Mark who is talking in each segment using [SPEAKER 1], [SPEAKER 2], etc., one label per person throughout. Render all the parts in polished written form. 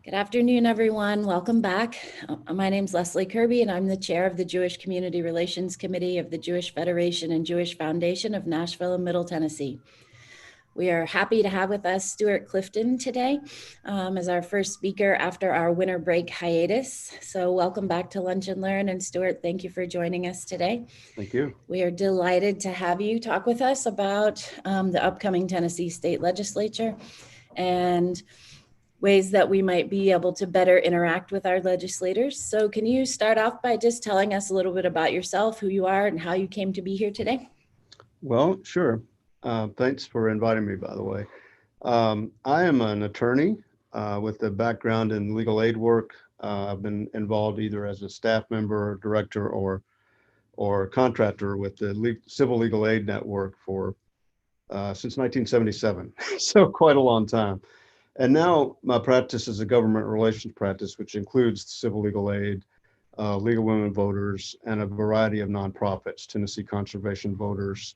[SPEAKER 1] Good afternoon, everyone. Welcome back. My name's Leslie Kirby, and I'm the chair of the Jewish Community Relations Committee of the Jewish Federation and Jewish Foundation of Nashville and Middle Tennessee. We are happy to have with us Stewart Clifton today as our first speaker after our winter break hiatus. So welcome back to Lunch and Learn. And Stewart, thank you for joining us today.
[SPEAKER 2] Thank you.
[SPEAKER 1] We are delighted to have you talk with us about the upcoming Tennessee State Legislature and ways that we might be able to better interact with our legislators. So can you start off by just telling us a little bit about yourself, who you are, and how you came to be here today?
[SPEAKER 2] Well, sure. Thanks for inviting me, by the way. I am an attorney with a background in legal aid work. I've been involved either as a staff member, director, or contractor with the Civil Legal Aid Network for since 1977, so quite a long time. And now my practice is a government relations practice, which includes civil legal aid, Legal Women Voters, and a variety of nonprofits, Tennessee Conservation Voters,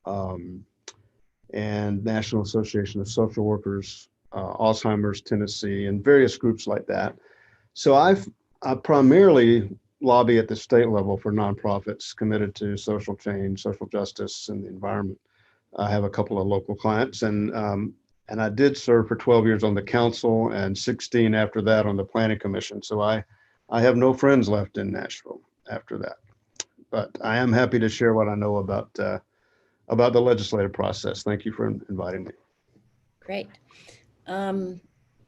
[SPEAKER 2] and National Association of Social Workers, Alzheimer's Tennessee, and various groups like that. So I primarily lobby at the state level for nonprofits committed to social change, social justice, and the environment. I have a couple of local clients, and I did serve for 12 years on the council and 16 after that on the planning commission. So I have no friends left in Nashville after that, but I am happy to share what I know about the legislative process. Thank you for inviting me.
[SPEAKER 1] Great.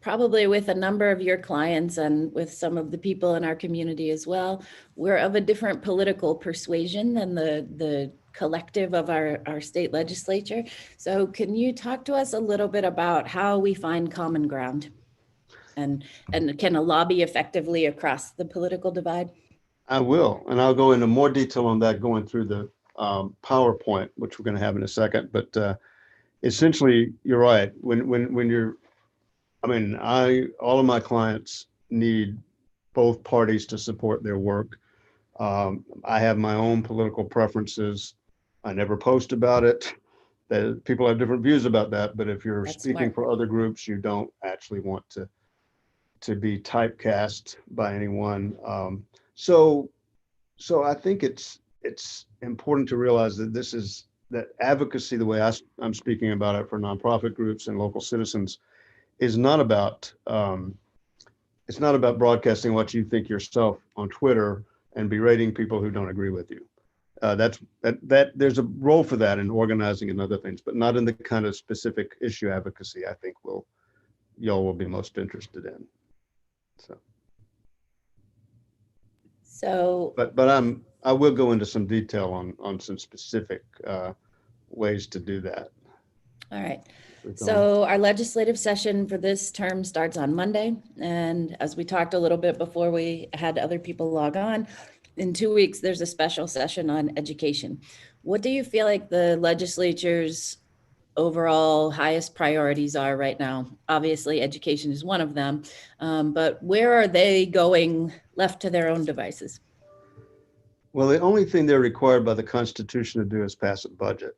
[SPEAKER 1] Probably with a number of your clients and with some of the people in our community as well, we're of a different political persuasion than the collective of our state legislature. So can you talk to us a little bit about how we find common ground and can a lobby effectively across the political divide?
[SPEAKER 2] I will, and I'll go into more detail on that going through the PowerPoint, which we're going to have in a second. But essentially, you're right. When you're, all of my clients need both parties to support their work. I have my own political preferences. I never post about it. That people have different views about that, but if you're speaking for other groups, you don't actually want to be typecast by anyone. So I think it's important to realize that that advocacy, the way I'm speaking about it for nonprofit groups and local citizens, is not about it's not about broadcasting what you think yourself on Twitter and berating people who don't agree with you. That there's a role for that in organizing and other things, but not in the kind of specific issue advocacy I think y'all will be most interested in. But I will go into some detail on some specific ways to do that.
[SPEAKER 1] All right. So our legislative session for this term starts on Monday. And as we talked a little bit before we had other people log on, in 2 weeks, there's a special session on education. What do you feel like the legislature's overall highest priorities are right now? Obviously, education is one of them, but where are they going left to their own devices?
[SPEAKER 2] Well, the only thing they're required by the Constitution to do is pass a budget.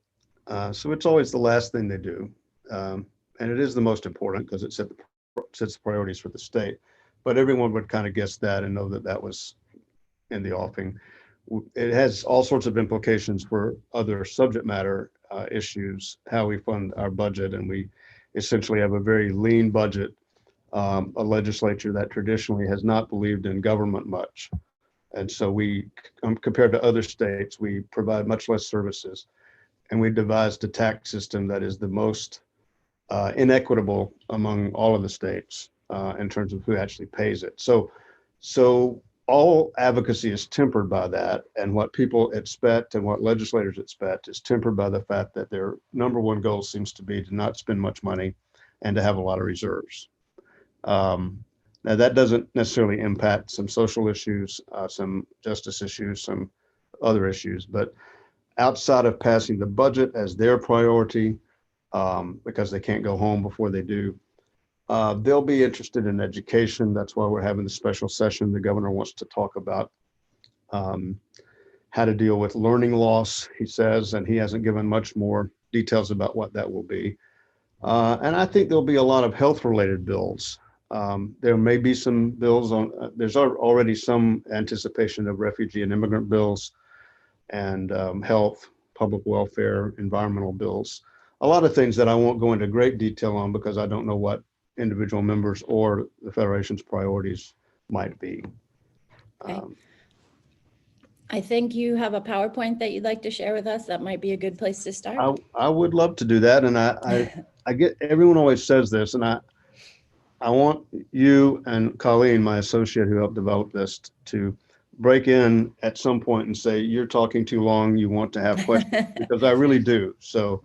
[SPEAKER 2] So it's always the last thing they do. And it is the most important because it sets the priorities for the state. But everyone would kind of guess that and know that was in the offing. It has all sorts of implications for other subject matter issues, how we fund our budget. And we essentially have a very lean budget, a legislature that traditionally has not believed in government much. And so we, compared to other states, we provide much less services. And we devised a tax system that is the most inequitable among all of the states in terms of who actually pays it. So all advocacy is tempered by that, and what people expect and what legislators expect is tempered by the fact that their number one goal seems to be to not spend much money and to have a lot of reserves. Now that doesn't necessarily impact some social issues, some justice issues, some other issues, but outside of passing the budget as their priority, because they can't go home before they do, they'll be interested in education. That's why we're having the special session. The governor wants to talk about how to deal with learning loss, he says, and he hasn't given much more details about what that will be. And I think there'll be a lot of health-related bills. There may be some bills on, there's already some anticipation of refugee and immigrant bills and health, public welfare, environmental bills. A lot of things that I won't go into great detail on because I don't know what individual members or the Federation's priorities might be.
[SPEAKER 1] Okay. I think you have a PowerPoint that you'd like to share with us. That might be a good place to start.
[SPEAKER 2] I would love to do that. And I get, everyone always says this, and I want you and Colleen, my associate who helped develop this, to break in at some point and say, you're talking too long, you want to have questions, because I really do. So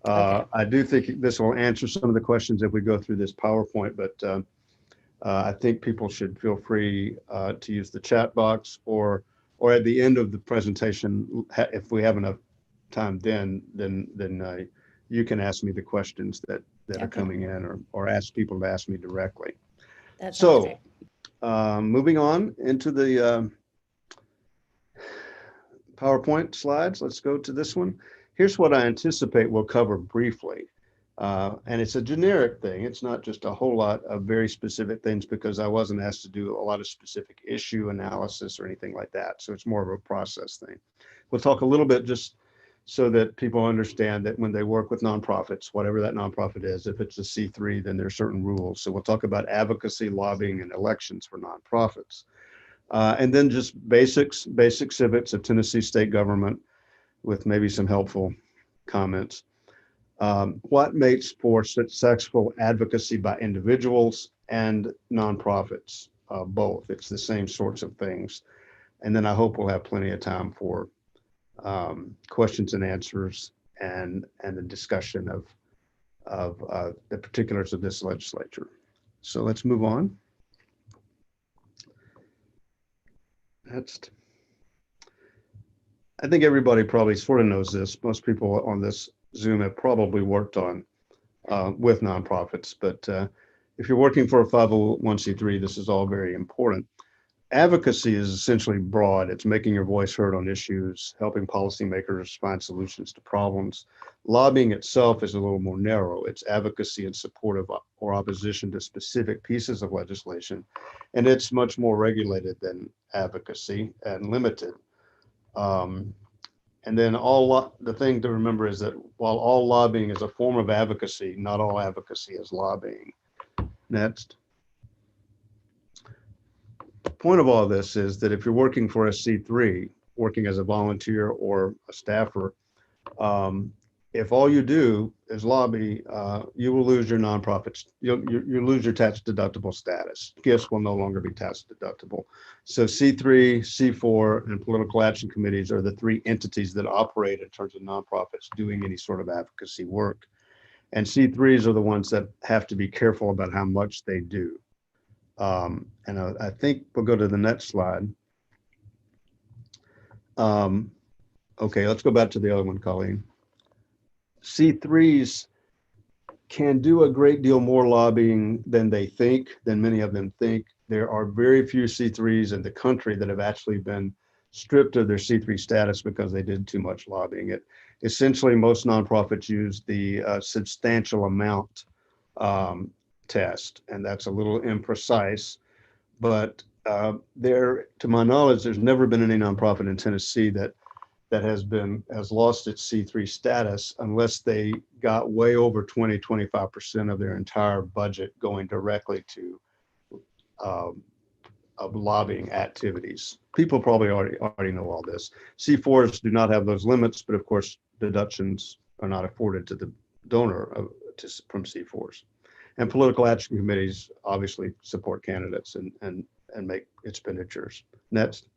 [SPEAKER 1] Okay.
[SPEAKER 2] I do think this will answer some of the questions if we go through this PowerPoint, but I think people should feel free to use the chat box or at the end of the presentation, if we have enough time, then you can ask me the questions that are coming in, or ask people to ask me directly.
[SPEAKER 1] That's
[SPEAKER 2] so moving on into the PowerPoint slides, let's go to this one. Here's what I anticipate we'll cover briefly. And it's a generic thing. It's not just a whole lot of very specific things because I wasn't asked to do a lot of specific issue analysis or anything like that. So it's more of a process thing. We'll talk a little bit just so that people understand that when they work with nonprofits, whatever that nonprofit is, if it's a C3, then there's certain rules. So we'll talk about advocacy, lobbying, and elections for nonprofits. And then just basic civics of Tennessee state government with maybe some helpful comments. What makes for successful advocacy by individuals and nonprofits? Both. It's the same sorts of things. And then I hope we'll have plenty of time for questions and answers and the discussion of the particulars of this legislature. So let's move on. Next. I think everybody probably sort of knows this. Most people on this Zoom have probably worked on with nonprofits, but if you're working for a 501c3, this is all very important. Advocacy is essentially broad. It's making your voice heard on issues, helping policymakers find solutions to problems. Lobbying itself is a little more narrow. It's advocacy in support of or opposition to specific pieces of legislation, and it's much more regulated than advocacy and limited. And then the thing to remember is that while all lobbying is a form of advocacy, not all advocacy is lobbying. Next. The point of all this is that if you're working for a C3, working as a volunteer or a staffer, if all you do is lobby, you will lose your nonprofits. You'll lose your tax deductible status. Gifts will no longer be tax deductible. So C3, C4, and political action committees are the three entities that operate in terms of nonprofits doing any sort of advocacy work. And C3s are the ones that have to be careful about how much they do. And I think we'll go to the next slide. Okay, let's go back to the other one, Colleen. C3s can do a great deal more lobbying than many of them think. There are very few C3s in the country that have actually been stripped of their C3 status because they did too much lobbying. Essentially, most nonprofits use the substantial amount test, and that's a little imprecise. But to my knowledge, there's never been any nonprofit in Tennessee that has lost its C3 status unless they got way over 25% of their entire budget going directly to lobbying activities. People probably already know all this. C4s do not have those limits, but of course, deductions are not afforded to the donor from C4s. And political action committees obviously support candidates and make expenditures. Next.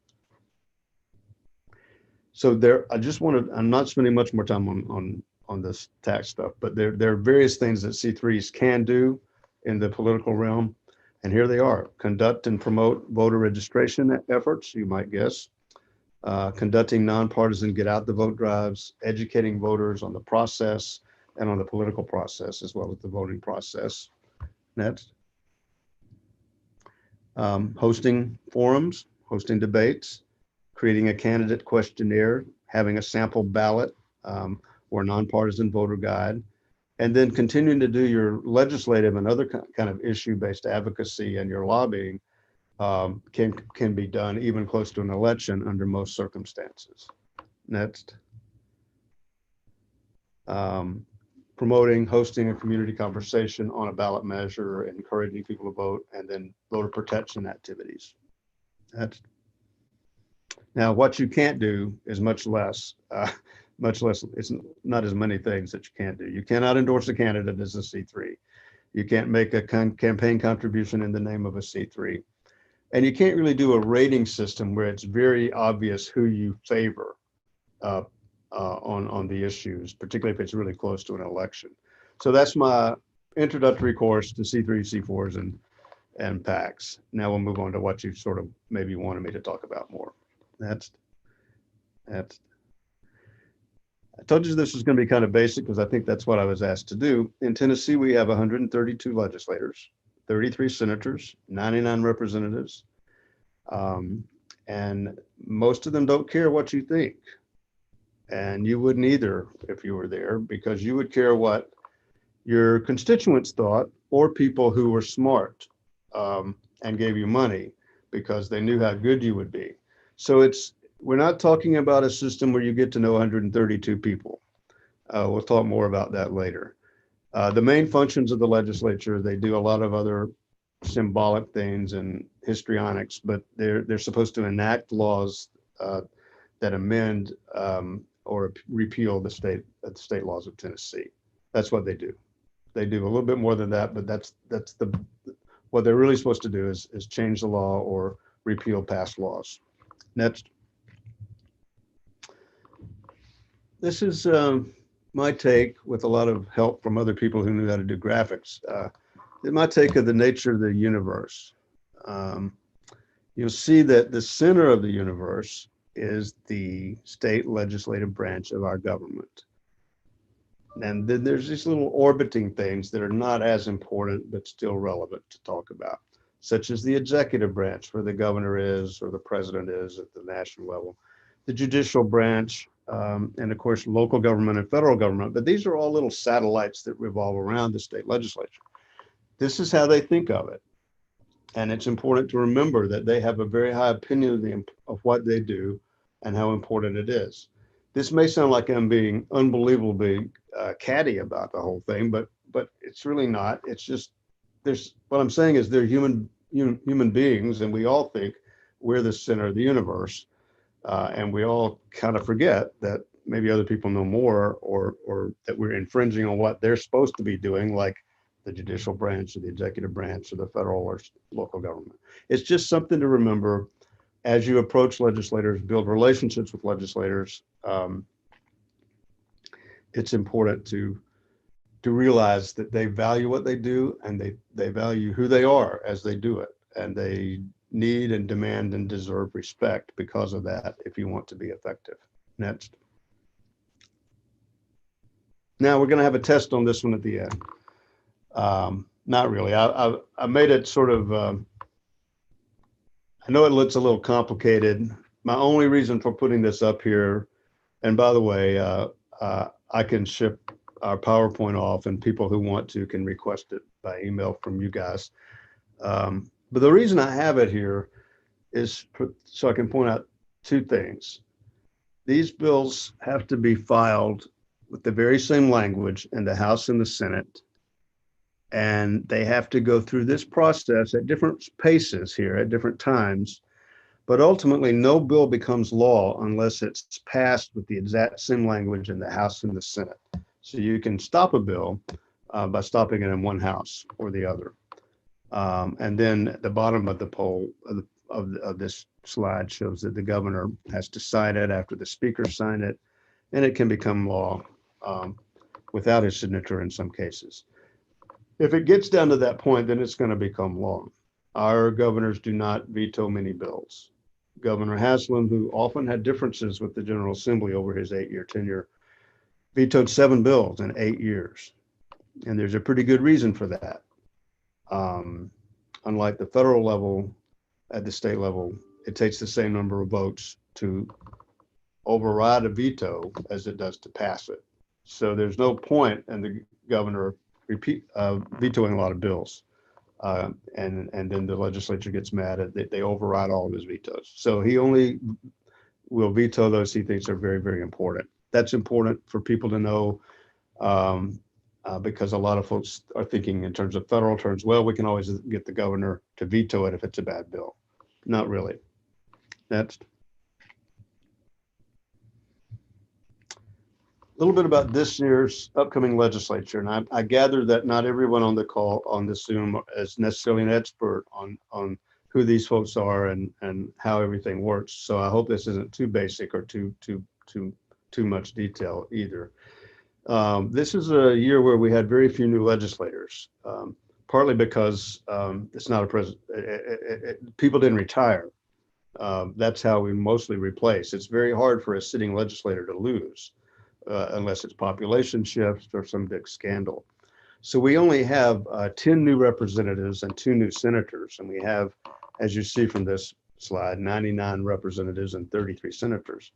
[SPEAKER 2] So I'm not spending much more time on this tax stuff, but there are various things that C3s can do in the political realm. And here they are: conduct and promote voter registration efforts, you might guess, conducting nonpartisan get out the vote drives, educating voters on the process and on the political process, as well as the voting process. Next. Hosting forums, hosting debates, creating a candidate questionnaire, having a sample ballot or nonpartisan voter guide, and then continuing to do your legislative and other kind of issue-based advocacy and your lobbying can be done even close to an election under most circumstances. Next. Promoting, hosting a community conversation on a ballot measure, encouraging people to vote, and then voter protection activities. That's now what you can't do is much less. It's not as many things that you can't do. You cannot endorse a candidate as a C3. You can't make a campaign contribution in the name of a C3. And you can't really do a rating system where it's very obvious who you favor on the issues, particularly if it's really close to an election. So that's my introductory course to C3, C4s, and PACs. Now we'll move on to what you sort of maybe wanted me to talk about more. That's. I told you this was going to be kind of basic because I think that's what I was asked to do. In Tennessee, we have 132 legislators, 33 senators, 99 representatives, and most of them don't care what you think. And you wouldn't either if you were there, because you would care what your constituents thought, or people who were smart and gave you money because they knew how good you would be. So we're not talking about a system where you get to know 132 people. We'll talk more about that later. The main functions of the legislature, they do a lot of other symbolic things and histrionics, but they're supposed to enact laws that amend or repeal the state laws of Tennessee. That's what they do. They do a little bit more than that, but that's what they're really supposed to do is change the law or repeal past laws. Next. This is my take, with a lot of help from other people who knew how to do graphics. My take of the nature of the universe. You'll see that the center of the universe is the state legislative branch of our government. And then there's these little orbiting things that are not as important, but still relevant to talk about, such as the executive branch, where the governor is or the president is at the national level, the judicial branch, and of course, local government and federal government. But these are all little satellites that revolve around the state legislature. This is how they think of it. And it's important to remember that they have a very high opinion of what they do and how important it is. This may sound like I'm being unbelievably catty about the whole thing, but it's really not. It's just, what I'm saying is they're human beings, and we all think we're the center of the universe. And we all kind of forget that maybe other people know more, or that we're infringing on what they're supposed to be doing, like the judicial branch or the executive branch or the federal or local government. It's just something to remember as you approach legislators, build relationships with legislators. It's important to realize that they value what they do, and they value who they are as they do it, and they need and demand and deserve respect because of that if you want to be effective. Next. Now we're going to have a test on this one at the end. Not really. I made it sort of, I know it looks a little complicated. My only reason for putting this up here, and by the way, I can ship our PowerPoint off, and people who want to can request it by email from you guys. But the reason I have it here is so I can point out two things. These bills have to be filed with the very same language in the House and the Senate. And they have to go through this process at different paces here at different times. But ultimately, no bill becomes law unless it's passed with the exact same language in the House and the Senate. So you can stop a bill by stopping it in one house or the other. And then at the bottom of the poll of this slide shows that the governor has to sign it after the speaker signed it, and it can become law without his signature in some cases. If it gets down to that point, then it's going to become law. Our governors do not veto many bills. Governor Haslam, who often had differences with the General Assembly over his 8-year tenure, vetoed 7 bills in 8 years. And there's a pretty good reason for that. Unlike the federal level, at the state level, it takes the same number of votes to override a veto as it does to pass it. So there's no point, and governor vetoing a lot of bills. And then the legislature gets mad at they override all of his vetoes. So he only will veto those he thinks are very, very important. That's important for people to know, because a lot of folks are thinking in terms of federal terms. Well, we can always get the governor to veto it if it's a bad bill. Not really. Next. A little bit about this year's upcoming legislature. And I gather that not everyone on the call on the Zoom is necessarily an expert on who these folks are and how everything works. So I hope this isn't too basic or too much detail either. This is a year where we had very few new legislators, partly because it's not a president. People didn't retire. That's how we mostly replace. It's very hard for a sitting legislator to lose. Unless it's population shifts or some big scandal. So we only have 10 new representatives and 2 new senators. And we have, as you see from this slide, 99 representatives and 33 senators.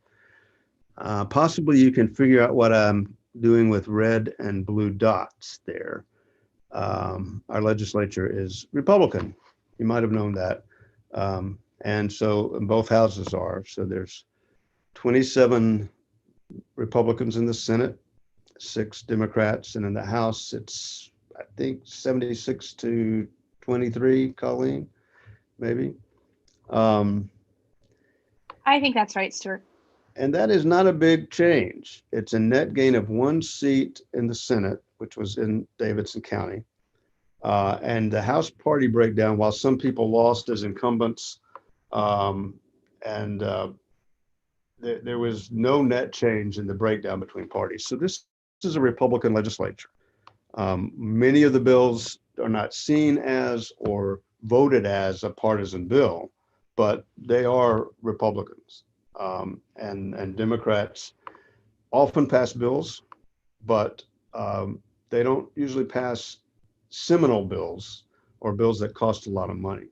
[SPEAKER 2] Possibly you can figure out what I'm doing with red and blue dots there. Our legislature is Republican. You might have known that. And so both houses are. So there's 27 Republicans in the Senate, 6 Democrats, and in the House, it's, I think, 76 to 23, Colleen, maybe.
[SPEAKER 3] I think that's right, Stewart.
[SPEAKER 2] And that is not a big change. It's a net gain of 1 seat in the Senate, which was in Davidson County. And the House party breakdown, while some people lost as incumbents, there was no net change in the breakdown between parties. So this is a Republican legislature. Many of the bills are not seen as or voted as a partisan bill, but they are Republicans. And Democrats often pass bills, but they don't usually pass seminal bills or bills that cost a lot of money.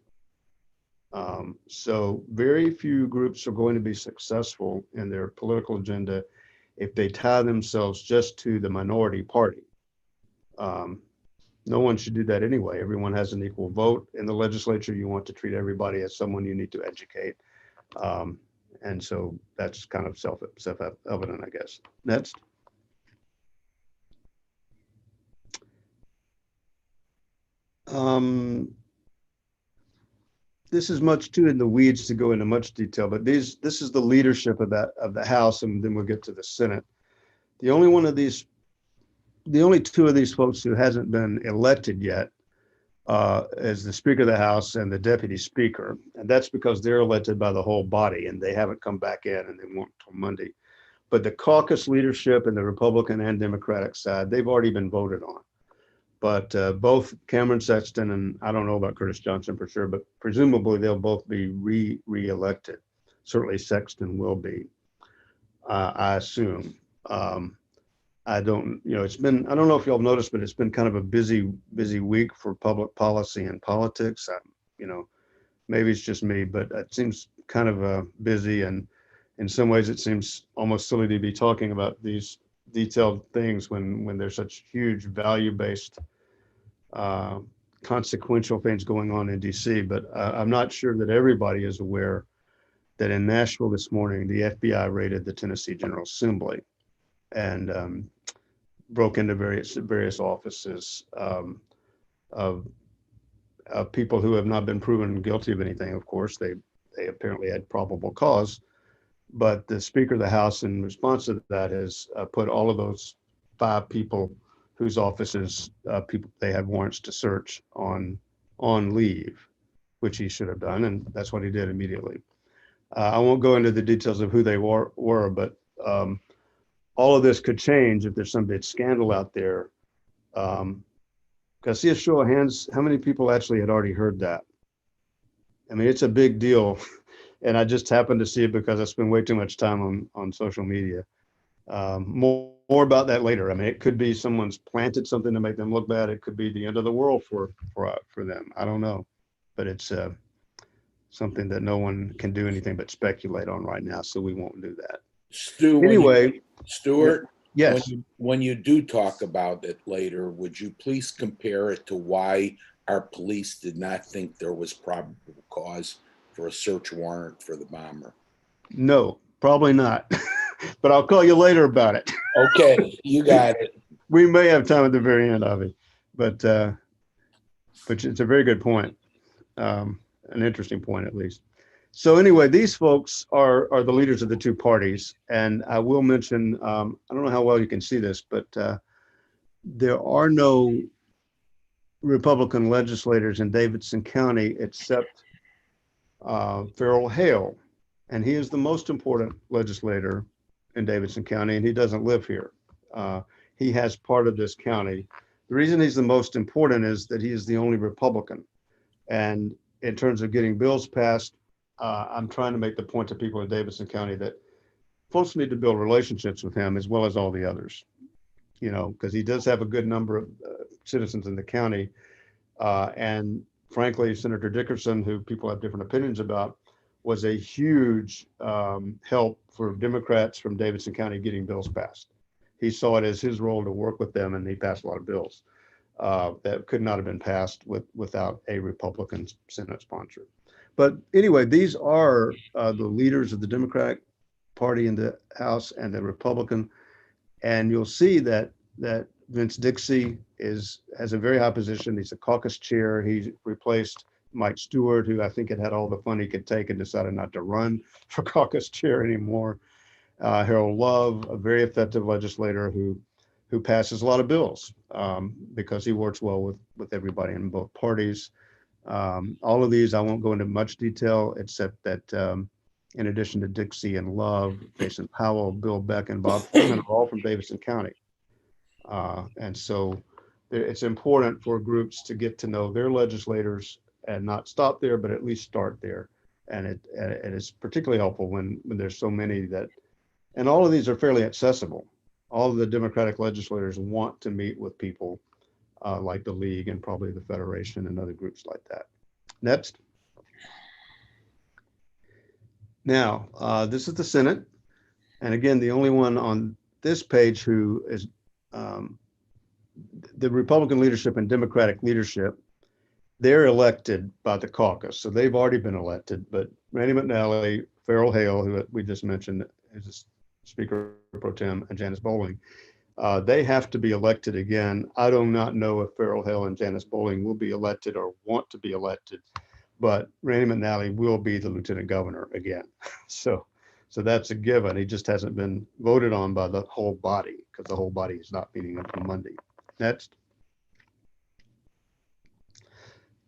[SPEAKER 2] So very few groups are going to be successful in their political agenda if they tie themselves just to the minority party. No one should do that anyway. Everyone has an equal vote in the legislature. You want to treat everybody as someone you need to educate. And so that's kind of self-evident, I guess. Next. This is much too in the weeds to go into much detail, but this is the leadership of the House, and then we'll get to the Senate. The only 2 of these folks who hasn't been elected yet is the Speaker of the House and the Deputy Speaker, and that's because they're elected by the whole body, and they haven't come back in, and they won't until Monday. But the caucus leadership and the Republican and Democratic side, they've already been voted on. But both Cameron Sexton and I don't know about Curtis Johnson for sure, but presumably they'll both be re-elected. Certainly Sexton will be, I assume. I don't know if y'all noticed, but it's been kind of a busy week for public policy and politics. Maybe it's just me, but it seems kind of busy, and in some ways it seems almost silly to be talking about these detailed things when there's such huge value-based consequential things going on in DC. But I'm not sure that everybody is aware that in Nashville this morning, the FBI raided the Tennessee General Assembly and broke into various offices of people who have not been proven guilty of anything. Of course, they apparently had probable cause. But the Speaker of the House, in response to that, has put all of those 5 people whose offices they had warrants to search on leave, which he should have done, and that's what he did immediately. I won't go into the details of who they were, but all of this could change if there's some big scandal out there. Can I see a show of hands? How many people actually had already heard that? I mean, it's a big deal. And I just happened to see it because I spend way too much time on social media. More about that later. I mean, it could be someone's planted something to make them look bad. It could be the end of the world for them. I don't know, but it's something that no one can do anything but speculate on right now. So we won't do that.
[SPEAKER 4] Stu,
[SPEAKER 2] Anyway,
[SPEAKER 4] Stewart,
[SPEAKER 2] Yes.
[SPEAKER 4] When you do talk about it later, would you please compare it to why our police did not think there was probable cause for a search warrant for the bomber?
[SPEAKER 2] No, probably not. But I'll call you later about it.
[SPEAKER 4] Okay, you got it.
[SPEAKER 2] We may have time at the very end of it, but it's a very good point. An interesting point, at least. So anyway, these folks are the leaders of the two parties. And I will mention, I don't know how well you can see this, but there are no Republican legislators in Davidson County except Farrell Hale. And he is the most important legislator in Davidson County, and he doesn't live here. He has part of this county. The reason he's the most important is that he is the only Republican. And in terms of getting bills passed, I'm trying to make the point to people in Davidson County that folks need to build relationships with him as well as all the others, because he does have a good number of citizens in the county. And frankly, Senator Dickerson, who people have different opinions about, was a huge help for Democrats from Davidson County getting bills passed. He saw it as his role to work with them, and he passed a lot of bills that could not have been passed without a Republican Senate sponsor. But anyway, these are the leaders of the Democratic Party in the House and the Republican, and you'll see that Vince Dixie has a very high position. He's a caucus chair. He replaced Mike Stewart, who I think had all the fun he could take and decided not to run for caucus chair anymore. Harold Love, a very effective legislator who passes a lot of bills because he works well with everybody in both parties. All of these, I won't go into much detail, except that in addition to Dixie and Love, Jason Powell, Bill Beck, and Bob Freeman are all from Davidson County. And so it's important for groups to get to know their legislators and not stop there, but at least start there. And it is particularly helpful when there's so many and all of these are fairly accessible. All of the Democratic legislators want to meet with people like the League and probably the Federation and other groups like that. Next. Now, this is the Senate. And again, the only one on this page who is the Republican leadership and Democratic leadership, they're elected by the caucus. So they've already been elected, but Randy McNally, Farrell Hale, who we just mentioned, is a Speaker Pro Tem, and Janice Bowling, they have to be elected again. I do not know if Farrell Hale and Janice Bowling will be elected or want to be elected, but Randy McNally will be the lieutenant governor again. So that's a given. He just hasn't been voted on by the whole body because the whole body is not meeting until Monday. Next.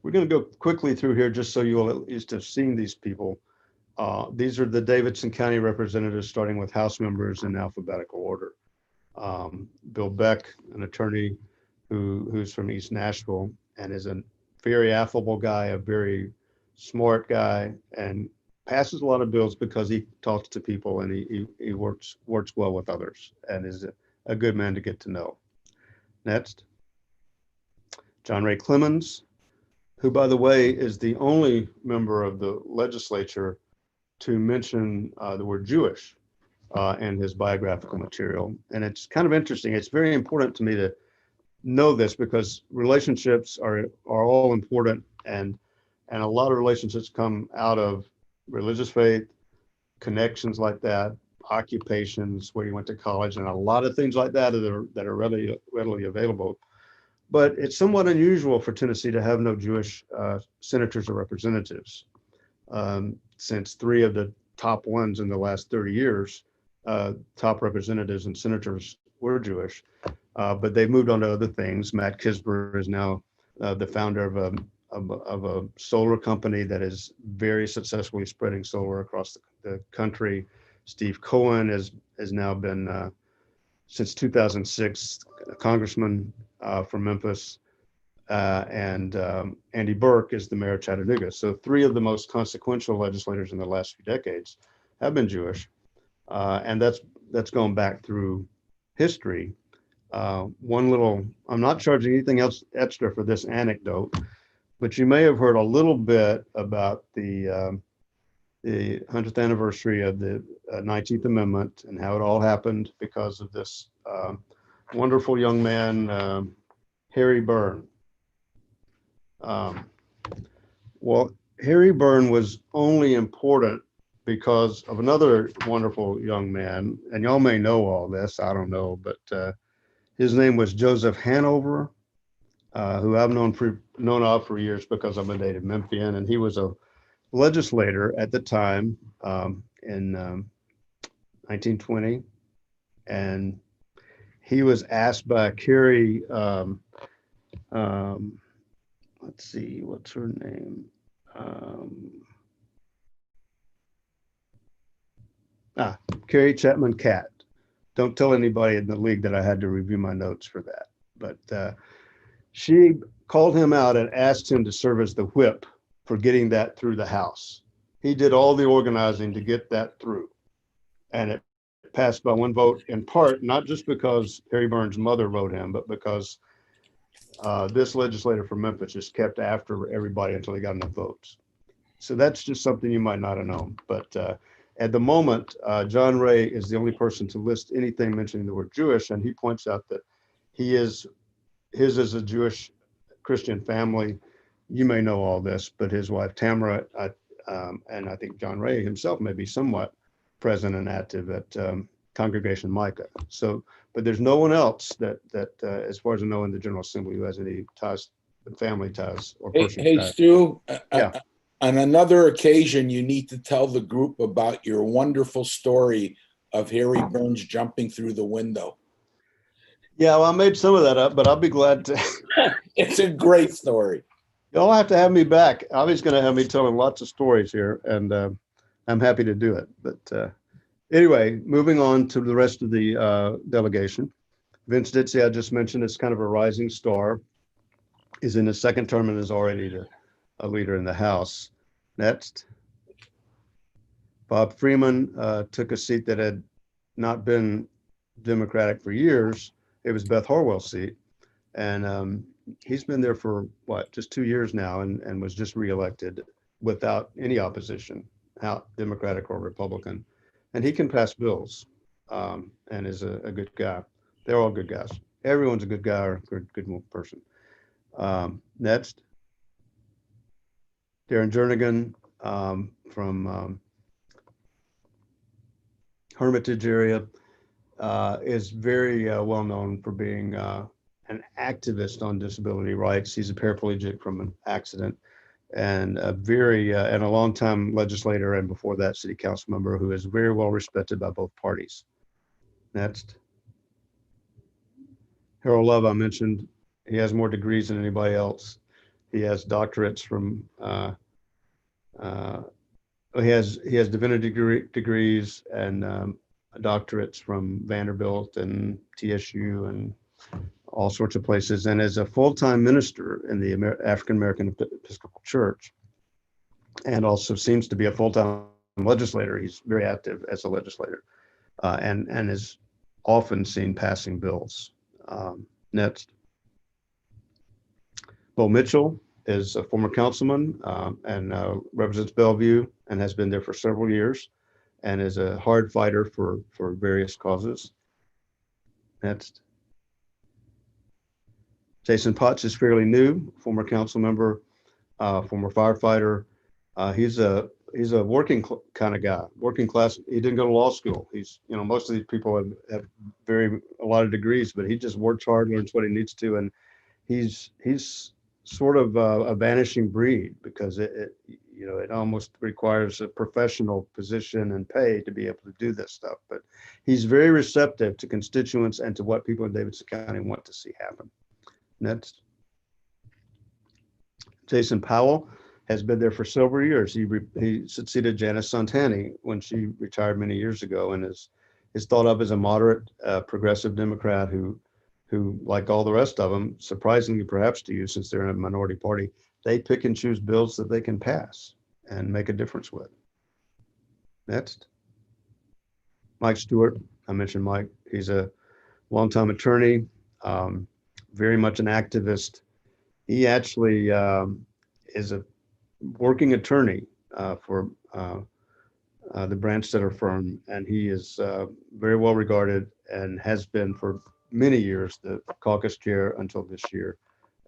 [SPEAKER 2] We're going to go quickly through here just so you'll at least have seen these people. These are the Davidson County representatives, starting with House members in alphabetical order. Bill Beck, an attorney who's from East Nashville and is a very affable guy, a very smart guy, and passes a lot of bills because he talks to people and he works well with others and is a good man to get to know. Next. John Ray Clemens, who, by the way, is the only member of the legislature to mention the word Jewish in his biographical material. And it's kind of interesting. It's very important to me to know this because relationships are all important, and a lot of relationships come out of religious faith, connections like that, occupations, where you went to college, and a lot of things like that that are readily available. But it's somewhat unusual for Tennessee to have no Jewish senators or representatives, since 3 of the top ones in the last 30 years, top representatives and senators were Jewish, but they've moved on to other things. Matt Kisber is now the founder of a solar company that is very successfully spreading solar across the country. Steve Cohen has now been, since 2006, a congressman from Memphis, and Andy Burke is the mayor of Chattanooga. So 3 of the most consequential legislators in the last few decades have been Jewish, and that's going back through history. I'm not charging anything else extra for this anecdote, but you may have heard a little bit about the the 100th anniversary of the 19th Amendment and how it all happened because of this wonderful young man, Harry Byrne. Well, Harry Byrne was only important because of another wonderful young man, and y'all may know all this, I don't know, but his name was Joseph Hanover, who I've known of for years because I'm a native Memphian, and he was a legislator at the time in 1920, and he was asked by Carrie, let's see, what's her name? Carrie Chapman Catt. Don't tell anybody in the league that I had to review my notes for that. But she called him out and asked him to serve as the whip for getting that through the House. He did all the organizing to get that through. And it passed by one vote, in part, not just because Harry Byrne's mother wrote him, but because this legislator from Memphis just kept after everybody until he got enough votes. So that's just something you might not have known. But at the moment, John Ray is the only person to list anything mentioning the word Jewish, and he points out that his is a Jewish Christian family. You may know all this, but his wife Tamara, and I think John Ray himself may be somewhat present and active at Congregation Micah. So, but there's no one else that as far as I know in the General Assembly who has any ties, family ties or personal
[SPEAKER 4] Hey,
[SPEAKER 2] ties.
[SPEAKER 4] Stu,
[SPEAKER 2] Yeah.
[SPEAKER 4] on another occasion, you need to tell the group about your wonderful story of Harry Burns jumping through the window.
[SPEAKER 2] Yeah, well, I made some of that up, but I'll be glad to.
[SPEAKER 4] It's a great story.
[SPEAKER 2] Y'all have to have me back. Avi's going to have me telling lots of stories here, and I'm happy to do it. But anyway, moving on to the rest of the delegation. Vince Ditzy, I just mentioned, is kind of a rising star, is in his second term and is already a leader in the House. Next, Bob Freeman took a seat that had not been Democratic for years. It was Beth Harwell's seat. And he's been there for just 2 years now and was just reelected without any opposition, Democratic or Republican. And he can pass bills and is a good guy. They're all good guys. Everyone's a good guy or a good person. Next, Darren Jernigan from Hermitage area is very well known for being an activist on disability rights. He's a paraplegic from an accident and a longtime legislator, and before that city council member who is very well respected by both parties. Next, Harold Love, I mentioned, he has more degrees than anybody else. He has doctorates from he has divinity degrees and doctorates from Vanderbilt and TSU and all sorts of places, and is a full-time minister in the African American Episcopal Church, and also seems to be a full-time legislator. He's very active as a legislator, and is often seen passing bills. Next, Bo Mitchell is a former councilman and represents Bellevue and has been there for several years and is a hard fighter for various causes. Next, Jason Potts is fairly new, former council member, former firefighter. He's a working kind of guy, working class. He didn't go to law school. He's, most of these people have a lot of degrees, but he just works hard, learns what he needs to, and he's sort of a vanishing breed because it almost requires a professional position and pay to be able to do this stuff. But he's very receptive to constituents and to what people in Davidson County want to see happen. Next, Jason Powell has been there for several years. He succeeded Janice Santani when she retired many years ago, and is thought of as a moderate progressive Democrat who, like all the rest of them, surprisingly perhaps to you, since they're in a minority party, they pick and choose bills that they can pass and make a difference with. Next, Mike Stewart. I mentioned Mike. He's a longtime attorney, very much an activist. He actually is a working attorney for the Branstetter firm, and he is very well regarded and has been for many years the caucus chair until this year,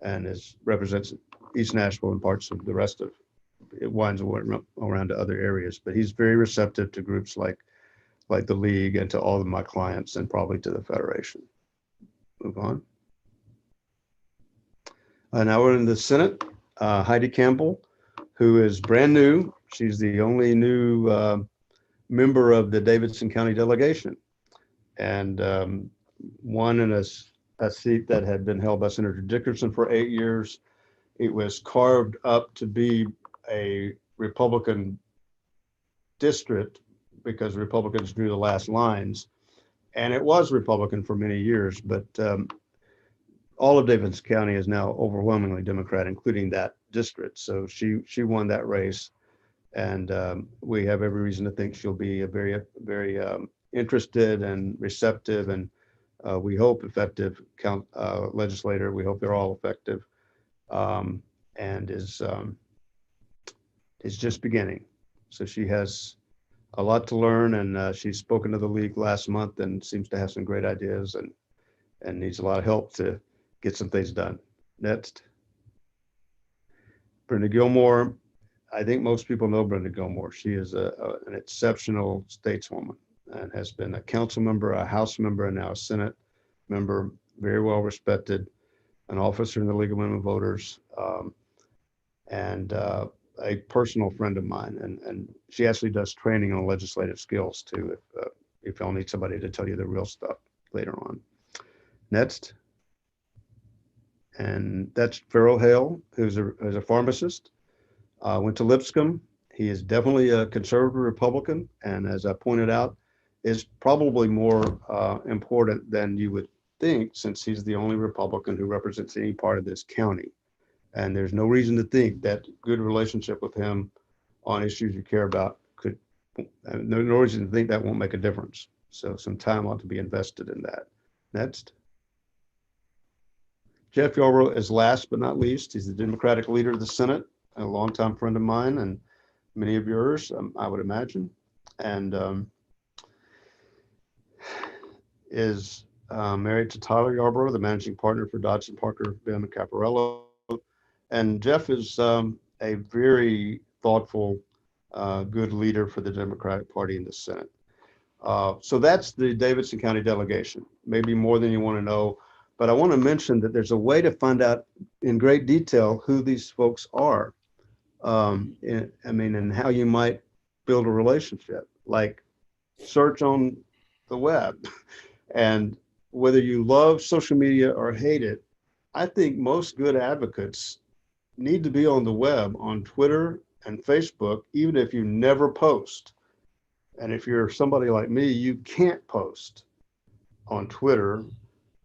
[SPEAKER 2] and represents East Nashville and parts of the rest of it, winds around to other areas. But he's very receptive to groups like the League and to all of my clients and probably to the Federation. Move on. Now we're in the Senate. Heidi Campbell, who is brand new. She's the only new member of the Davidson County delegation, and won in a seat that had been held by Senator Dickerson for 8 years. It was carved up to be a Republican district because Republicans drew the last lines, and it was Republican for many years, but all of Davidson County is now overwhelmingly Democrat, including that district. So she won that race, and we have every reason to think she'll be a very interested and receptive, and we hope effective legislator. We hope they're all effective, and is just beginning. So she has a lot to learn, and she's spoken to the League last month and seems to have some great ideas, and needs a lot of help to get some things done. Next. Brenda Gilmore. I think most people know Brenda Gilmore. She is an exceptional stateswoman and has been a council member, a House member, and now a Senate member, very well respected, an officer in the League of Women Voters, and a personal friend of mine. And she actually does training on legislative skills too, if y'all need somebody to tell you the real stuff later on. Next. And that's Farrell Hale, who's a pharmacist. Went to Lipscomb. He is definitely a conservative Republican, and as I pointed out, is probably more important than you would think, since he's the only Republican who represents any part of this county. And there's no reason to think that good relationship with him on issues you care about no reason to think that won't make a difference. So some time ought to be invested in that. Next. Jeff Yarborough is last but not least. He's the Democratic leader of the Senate, a longtime friend of mine and many of yours, I would imagine, and is married to Tyler Yarborough, the managing partner for Dodson, Parker, Bim, and Caparello. And Jeff is a very thoughtful, good leader for the Democratic Party in the Senate. So that's the Davidson County delegation, maybe more than you want to know. But I want to mention that there's a way to find out in great detail who these folks are. And how you might build a relationship, like search on the web. And whether you love social media or hate it, I think most good advocates need to be on the web, on Twitter and Facebook, even if you never post. And if you're somebody like me, you can't post on Twitter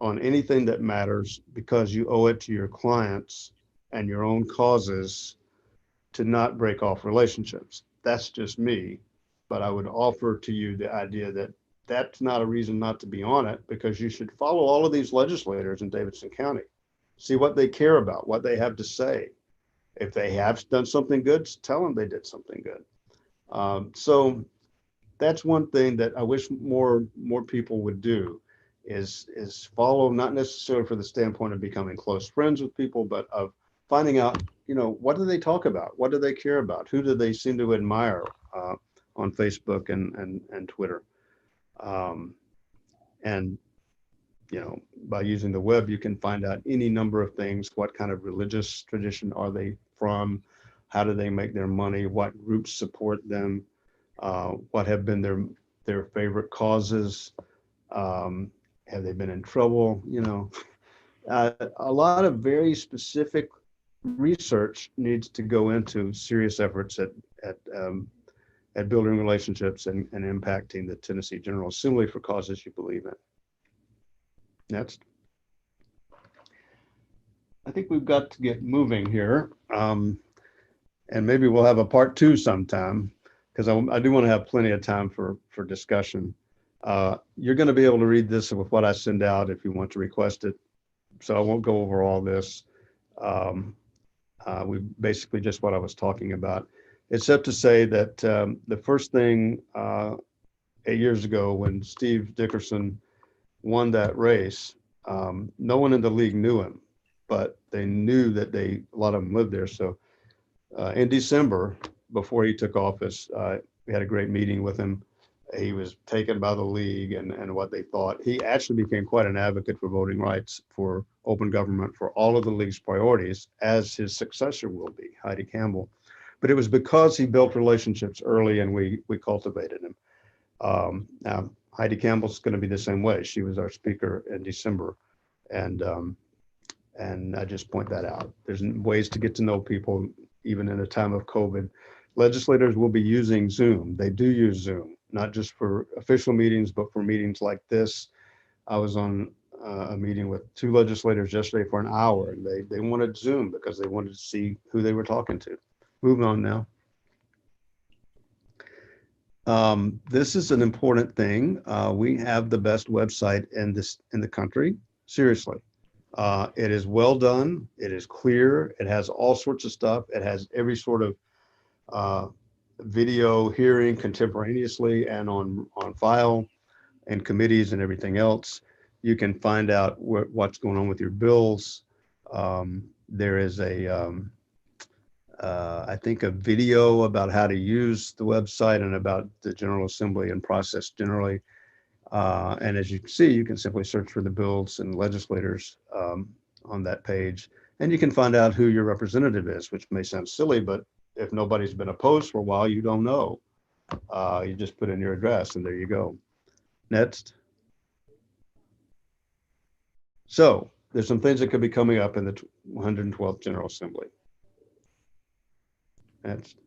[SPEAKER 2] on anything that matters because you owe it to your clients and your own causes to not break off relationships. That's just me, but I would offer to you the idea that that's not a reason not to be on it, because you should follow all of these legislators in Davidson County, see what they care about, what they have to say. If they have done something good, tell them they did something good. So that's one thing that I wish more people would do, is follow, not necessarily for the standpoint of becoming close friends with people, but of finding out, what do they talk about? What do they care about? Who do they seem to admire on Facebook and Twitter? And by using the web, you can find out any number of things. What kind of religious tradition are they from? How do they make their money? What groups support them? What have been their favorite causes? Have they been in trouble? A lot of very specific research needs to go into serious efforts at building relationships and impacting the Tennessee General Assembly for causes you believe in. Next. I think we've got to get moving here. And maybe we'll have a part 2 sometime, because I do want to have plenty of time for discussion. You're going to be able to read this with what I send out if you want to request it. So I won't go over all this. We basically just what I was talking about. except to say that the first thing 8 years ago when Steve Dickerson won that race, no one in the league knew him, but they knew that a lot of them lived there. So in December, before he took office, we had a great meeting with him. He was taken by the league and what they thought. He actually became quite an advocate for voting rights, for open government, for all of the league's priorities, as his successor will be, Heidi Campbell. But it was because he built relationships early and we cultivated him. Now, Heidi Campbell's going to be the same way. She was our speaker in December. And I just point that out. There's ways to get to know people, even in a time of COVID. Legislators will be using Zoom. They do use Zoom, not just for official meetings, but for meetings like this. I was on a meeting with 2 legislators yesterday for an hour, and they wanted Zoom because they wanted to see who they were talking to. Moving on now. This is an important thing. We have the best website in the country. Seriously. It is well done. It is clear. It has all sorts of stuff. It has every sort of video hearing contemporaneously and on file and committees and everything else. You can find out what's going on with your bills. There is I think a video about how to use the website and about the General Assembly and process generally. And as you can see, you can simply search for the bills and legislators on that page. And you can find out who your representative is, which may sound silly, but if nobody's been opposed for a while, you don't know. You just put in your address and there you go. Next. So there's some things that could be coming up in the 112th General Assembly. Next.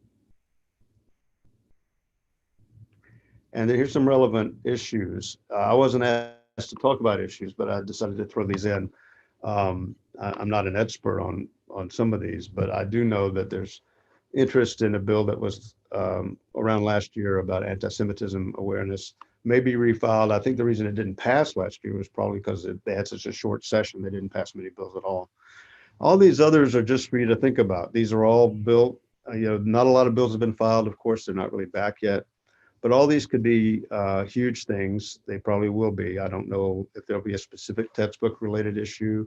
[SPEAKER 2] And here's some relevant issues. I wasn't asked to talk about issues, but I decided to throw these in. I'm not an expert on some of these, but I do know that there's interest in a bill that was around last year about anti-Semitism awareness, may be refiled. I think the reason it didn't pass last year was probably because they had such a short session. They didn't pass many bills at all. All these others are just for you to think about. These are all built, not a lot of bills have been filed. Of course, they're not really back yet. But all these could be huge things. They probably will be. I don't know if there'll be a specific textbook related issue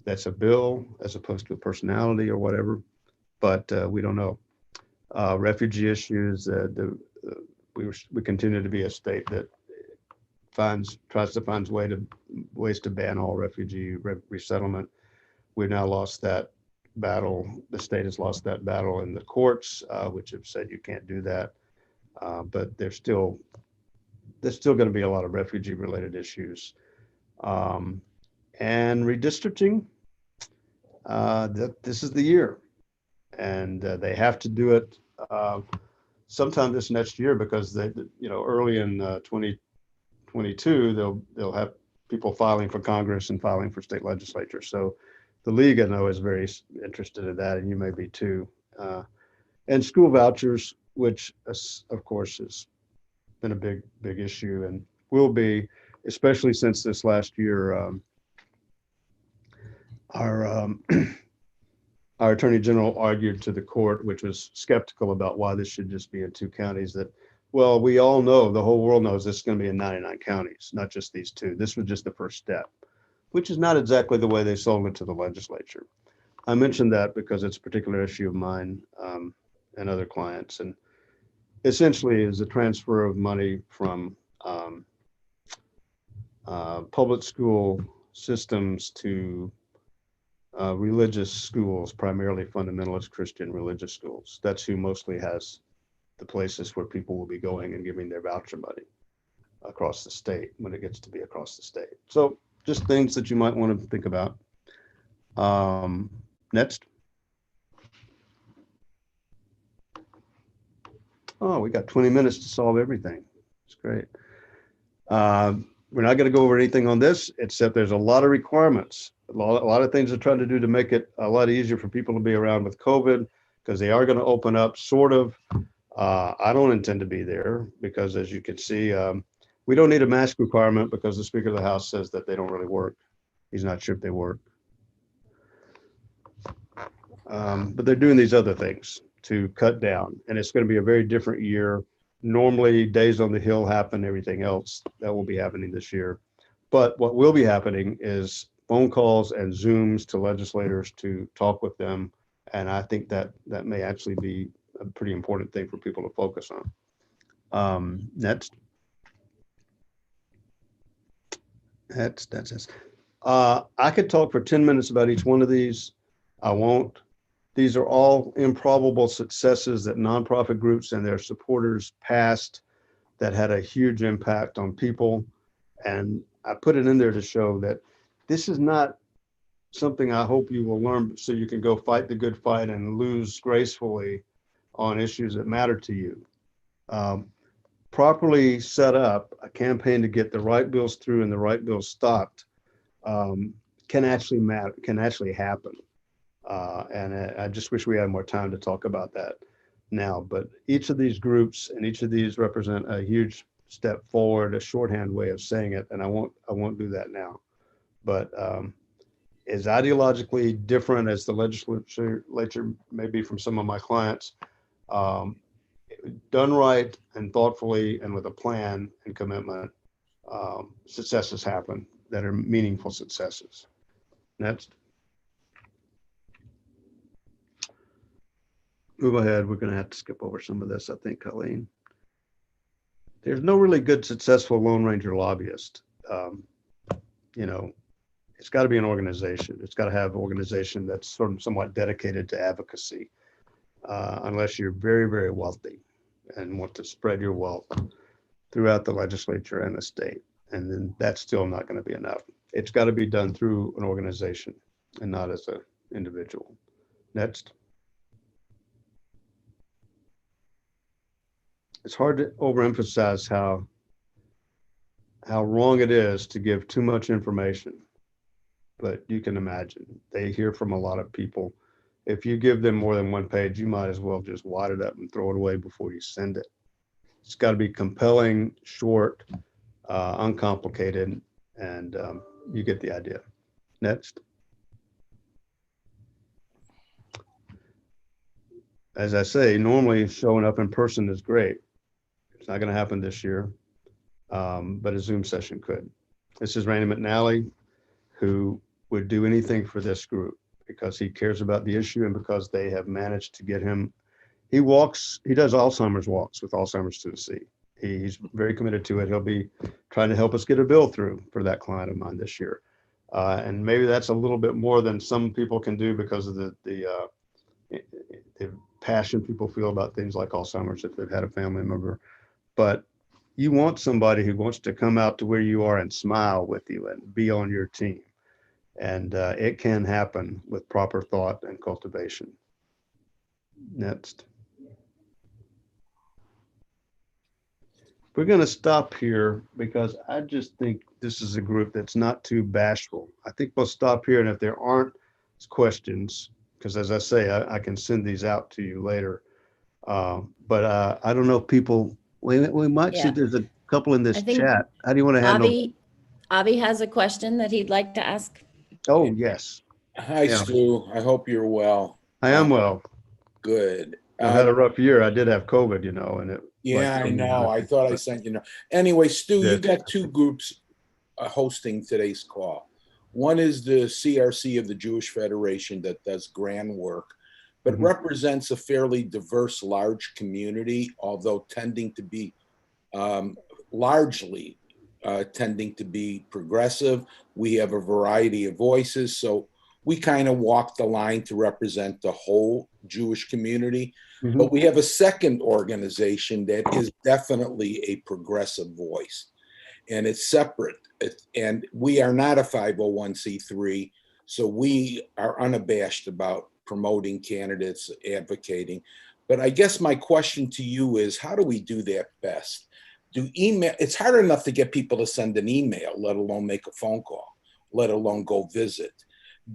[SPEAKER 2] that's a bill as opposed to a personality or whatever, but we don't know. Refugee issues, we continue to be a state that tries to find ways to ban all refugee resettlement. We've now lost that battle. The state has lost that battle in the courts, which have said you can't do that. But there's still going to be a lot of refugee related issues. And redistricting, this is the year. And they have to do it sometime this next year because early in 2022, they'll have people filing for Congress and filing for state legislature. So the league, I know, is very interested in that, and you may be too. And school vouchers, which of course has been a big issue and will be, especially since this last year, our attorney general argued to the court, which was skeptical about why this should just be in 2 counties, that, well, we all know, the whole world knows this is going to be in 99 counties, not just these 2. This was just the first step, which is not exactly the way they sold it to the legislature. I mentioned that because it's a particular issue of mine and other clients, and essentially is a transfer of money from public school systems to religious schools, primarily fundamentalist Christian religious schools. That's who mostly has the places where people will be going and giving their voucher money across the state when it gets to be across the state. So just things that you might want to think about. Next. Oh, we got 20 minutes to solve everything. It's great. We're not going to go over anything on this, except there's a lot of requirements. A lot of things they're trying to do to make it a lot easier for people to be around with COVID, because they are going to open up, sort of. I don't intend to be there because, as you can see, we don't need a mask requirement because the Speaker of the House says that they don't really work. He's not sure if they work. But they're doing these other things. to cut down. And it's going to be a very different year. Normally, days on the Hill happen, everything else that will be happening this year. But what will be happening is phone calls and Zooms to legislators to talk with them. And I think that may actually be a pretty important thing for people to focus on. That's it. I could talk for 10 minutes about each one of these. I won't. These are all improbable successes that nonprofit groups and their supporters passed that had a huge impact on people. And I put it in there to show that this is not something I hope you will learn so you can go fight the good fight and lose gracefully on issues that matter to you. Properly set up, a campaign to get the right bills through and the right bills stopped can actually happen. And I just wish we had more time to talk about that now. But each of these groups and each of these represent a huge step forward, a shorthand way of saying it. And I won't do that now. But as ideologically different as the legislature may be from some of my clients, done right and thoughtfully and with a plan and commitment, successes happen that are meaningful successes. Next. Move ahead. We're going to have to skip over some of this, I think, Colleen. There's no really good, successful Lone Ranger lobbyist. It's got to be an organization. It's got to have an organization that's sort of somewhat dedicated to advocacy, unless you're very, very wealthy and want to spread your wealth throughout the legislature and the state. And then that's still not going to be enough. It's got to be done through an organization and not as an individual. Next. It's hard to overemphasize how wrong it is to give too much information, but you can imagine they hear from a lot of people. If you give them more than one page, you might as well just wad it up and throw it away before you send it. It's got to be compelling, short, uncomplicated, and you get the idea. Next. As I say, normally showing up in person is great. It's not going to happen this year, but a Zoom session could. This is Randy McNally, who would do anything for this group because he cares about the issue and because they have managed to get him. He does Alzheimer's walks with Alzheimer's to the Sea. He's very committed to it. He'll be trying to help us get a bill through for that client of mine this year. And maybe that's a little bit more than some people can do because of the passion people feel about things like Alzheimer's if they've had a family member. But you want somebody who wants to come out to where you are and smile with you and be on your team. And it can happen with proper thought and cultivation. Next. We're going to stop here because I just think this is a group that's not too bashful. I think we'll stop here. And if there aren't questions, because as I say, I can send these out to you later. But I don't know if people, we might see there's a couple in this chat. How do you want to handle?
[SPEAKER 1] Avi has a question that he'd like to ask.
[SPEAKER 2] Oh, yes.
[SPEAKER 4] Hi, Stu. I hope you're well.
[SPEAKER 2] I am well.
[SPEAKER 4] Good.
[SPEAKER 2] I had a rough year. I did have COVID, and it.
[SPEAKER 4] Yeah, I know. I thought I sent you. Anyway, Stu, you got two groups hosting today's call. One is the CRC of the Jewish Federation that does grand work, but represents a fairly diverse, large community, although tending to be largely tending to be progressive. We have a variety of voices, so we kind of walk the line to represent the whole Jewish community. But we have a second organization that is definitely a progressive voice, and it's separate. And we are not a 501c3, so we are unabashed about promoting candidates, advocating. But I guess my question to you is, how do we do that best? It's hard enough to get people to send an email, let alone make a phone call, let alone go visit.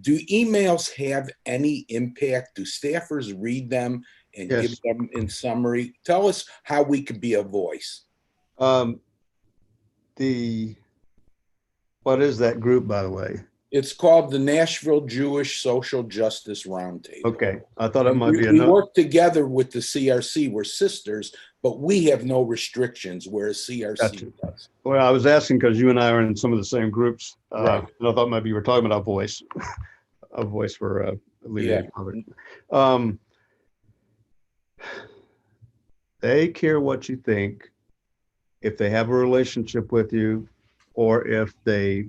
[SPEAKER 4] Do emails have any impact? Do staffers read them and give them in summary? Tell us how we could be a voice.
[SPEAKER 2] What is that group, by the way?
[SPEAKER 4] It's called the Nashville Jewish Social Justice Roundtable.
[SPEAKER 2] Okay, I thought it might be
[SPEAKER 4] We
[SPEAKER 2] enough.
[SPEAKER 4] work together with the CRC. We're sisters, but we have no restrictions, whereas CRC
[SPEAKER 2] Gotcha.
[SPEAKER 4] does.
[SPEAKER 2] Well, I was asking because you and I are in some of the same groups.
[SPEAKER 4] Right.
[SPEAKER 2] And I thought maybe you were talking about voice, a voice for alleviating poverty. They care what you think, if they have a relationship with you, or if they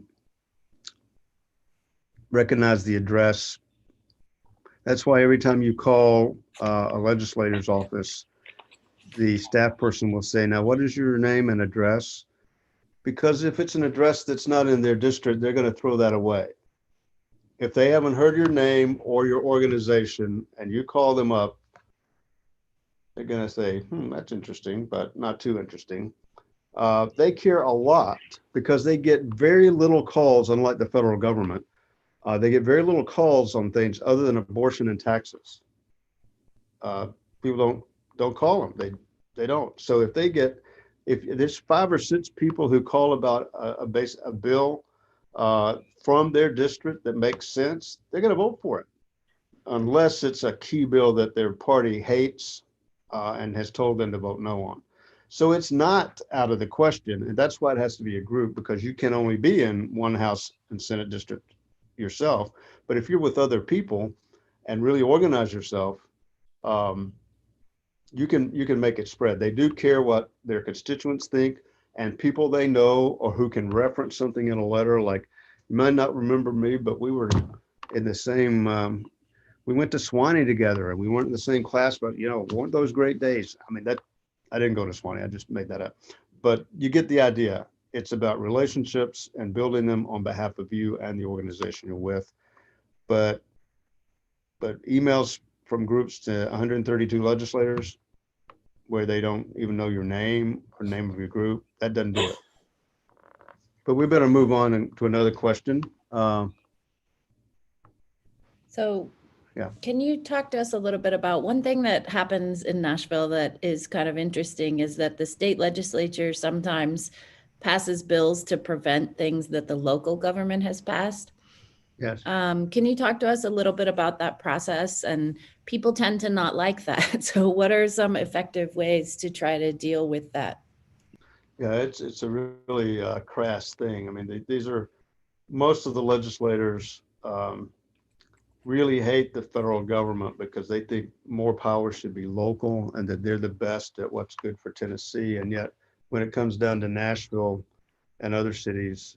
[SPEAKER 2] recognize the address. That's why every time you call a legislator's office, the staff person will say, now, what is your name and address? Because if it's an address that's not in their district, they're going to throw that away. If they haven't heard your name or your organization and you call them up, they're going to say, that's interesting, but not too interesting. They care a lot because they get very little calls, unlike the federal government. They get very little calls on things other than abortion and taxes. People don't call them. They don't. So if there's 5 or 6 people who call about a bill from their district that makes sense, they're going to vote for it, unless it's a key bill that their party hates and has told them to vote no on. So it's not out of the question, and that's why it has to be a group, because you can only be in one House and Senate district yourself. But if you're with other people and really organize yourself, you can make it spread. They do care what their constituents think, and people they know or who can reference something in a letter. Like, you might not remember me, but we were in the same, we went to Swanee together and we weren't in the same class, but weren't those great days? I mean, I didn't go to Swanee, I just made that up. But you get the idea. It's about relationships and building them on behalf of you and the organization you're with. But emails from groups to 132 legislators where they don't even know your name or name of your group, that doesn't do it. But we better move on to another question.
[SPEAKER 1] So
[SPEAKER 2] yeah.
[SPEAKER 1] Can you talk to us a little bit about one thing that happens in Nashville that is kind of interesting is that the state legislature sometimes passes bills to prevent things that the local government has passed.
[SPEAKER 2] Yes.
[SPEAKER 1] Can you talk to us a little bit about that process? And people tend to not like that. So what are some effective ways to try to deal with that?
[SPEAKER 2] Yeah, it's a really crass thing. I mean, these are, most of the legislators really hate the federal government because they think more power should be local and that they're the best at what's good for Tennessee. And yet when it comes down to Nashville and other cities,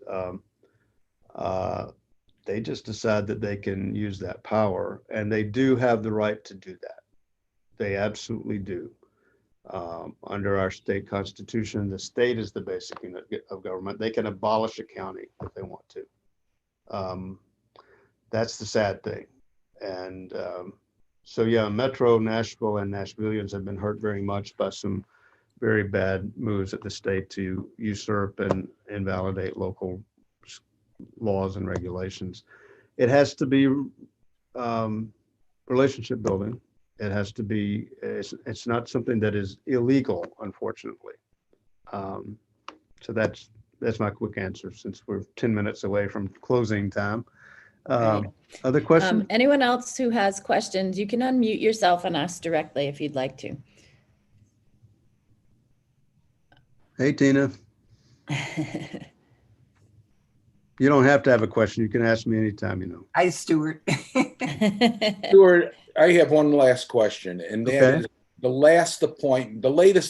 [SPEAKER 2] they just decide that they can use that power, and they do have the right to do that. They absolutely do. Under our state constitution, the state is the basic unit of government. They can abolish a county if they want to. That's the sad thing. And so, yeah, Metro Nashville and Nashvillians have been hurt very much by some very bad moves at the state to usurp and invalidate local laws and regulations. It has to be relationship building. It has to be, it's not something that is illegal, unfortunately. So that's my quick answer, since we're 10 minutes away from closing time.
[SPEAKER 1] Right.
[SPEAKER 2] Other questions?
[SPEAKER 1] Anyone else who has questions, you can unmute yourself and ask directly if you'd like to.
[SPEAKER 2] Hey, Tina. You don't have to have a question. You can ask me anytime, you know.
[SPEAKER 5] Hi, Stewart.
[SPEAKER 4] Stewart, I have one last question, and that is the latest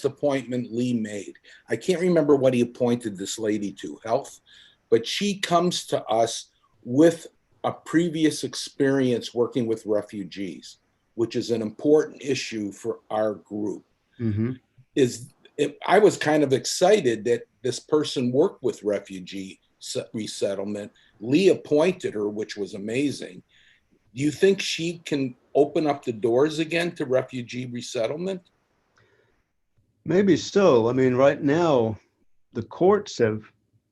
[SPEAKER 4] appointment Lee made. I can't remember what he appointed this lady to, health, but she comes to us with a previous experience working with refugees, which is an important issue for our group.
[SPEAKER 2] Mm-hmm.
[SPEAKER 4] I was kind of excited that this person worked with refugee resettlement. Lee appointed her, which was amazing. Do you think she can open up the doors again to refugee resettlement?
[SPEAKER 2] Maybe so. I mean, right now, the courts have,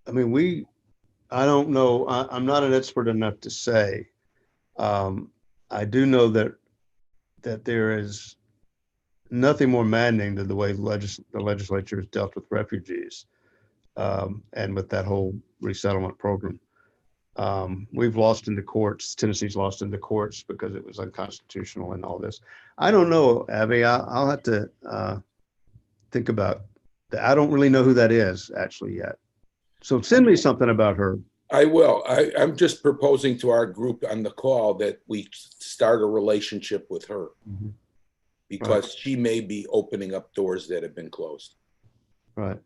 [SPEAKER 2] I mean, I don't know. I'm not an expert enough to say. I do know that there is nothing more maddening than the way the legislature has dealt with refugees and with that whole resettlement program. We've lost in the courts. Tennessee's lost in the courts because it was unconstitutional and all this. I don't know, Abby. I'll have to think about that. I don't really know who that is actually yet. So send me something about her.
[SPEAKER 4] I will. I'm just proposing to our group on the call that we start a relationship with her because she may be opening up doors that have been closed.
[SPEAKER 2] Right.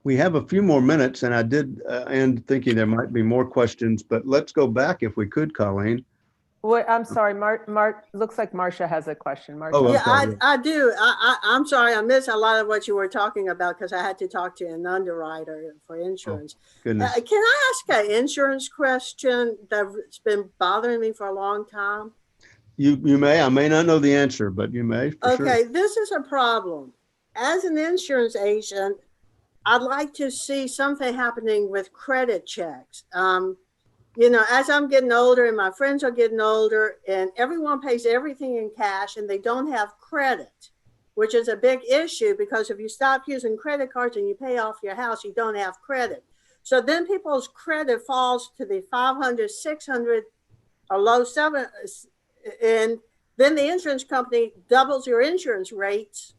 [SPEAKER 2] We have a few more minutes, and I did end thinking there might be more questions, but let's go back if we could, Colleen.
[SPEAKER 5] Wait, I'm sorry, looks like Marcia has a question. Marcia.
[SPEAKER 2] Oh,
[SPEAKER 6] Yeah,
[SPEAKER 2] okay.
[SPEAKER 6] I do. I'm sorry, I missed a lot of what you were talking about because I had to talk to an underwriter for insurance.
[SPEAKER 2] Goodness.
[SPEAKER 6] Can I ask an insurance question that's been bothering me for a long time?
[SPEAKER 2] You may. I may not know the answer, but you may. For
[SPEAKER 6] Okay,
[SPEAKER 2] sure.
[SPEAKER 6] this is a problem. As an insurance agent, I'd like to see something happening with credit checks. You know, as I'm getting older and my friends are getting older and everyone pays everything in cash and they don't have credit, which is a big issue because if you stop using credit cards and you pay off your house, you don't have credit. So then people's credit falls to the 500, 600 or low 7. And then the insurance company doubles your insurance rates.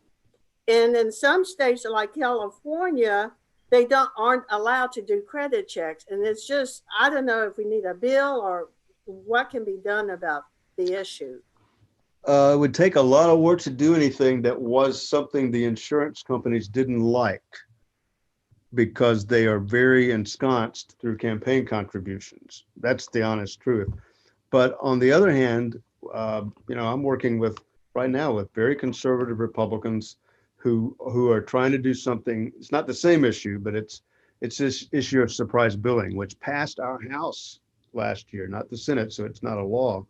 [SPEAKER 6] And in some states like California, they aren't allowed to do credit checks. And it's just, I don't know if we need a bill or what can be done about the issue.
[SPEAKER 2] It would take a lot of work to do anything that was something the insurance companies didn't like because they are very ensconced through campaign contributions. That's the honest truth. But on the other hand, you know, I'm working right now with very conservative Republicans who are trying to do something. It's not the same issue, but it's this issue of surprise billing, which passed our House last year, not the Senate, so it's not a law.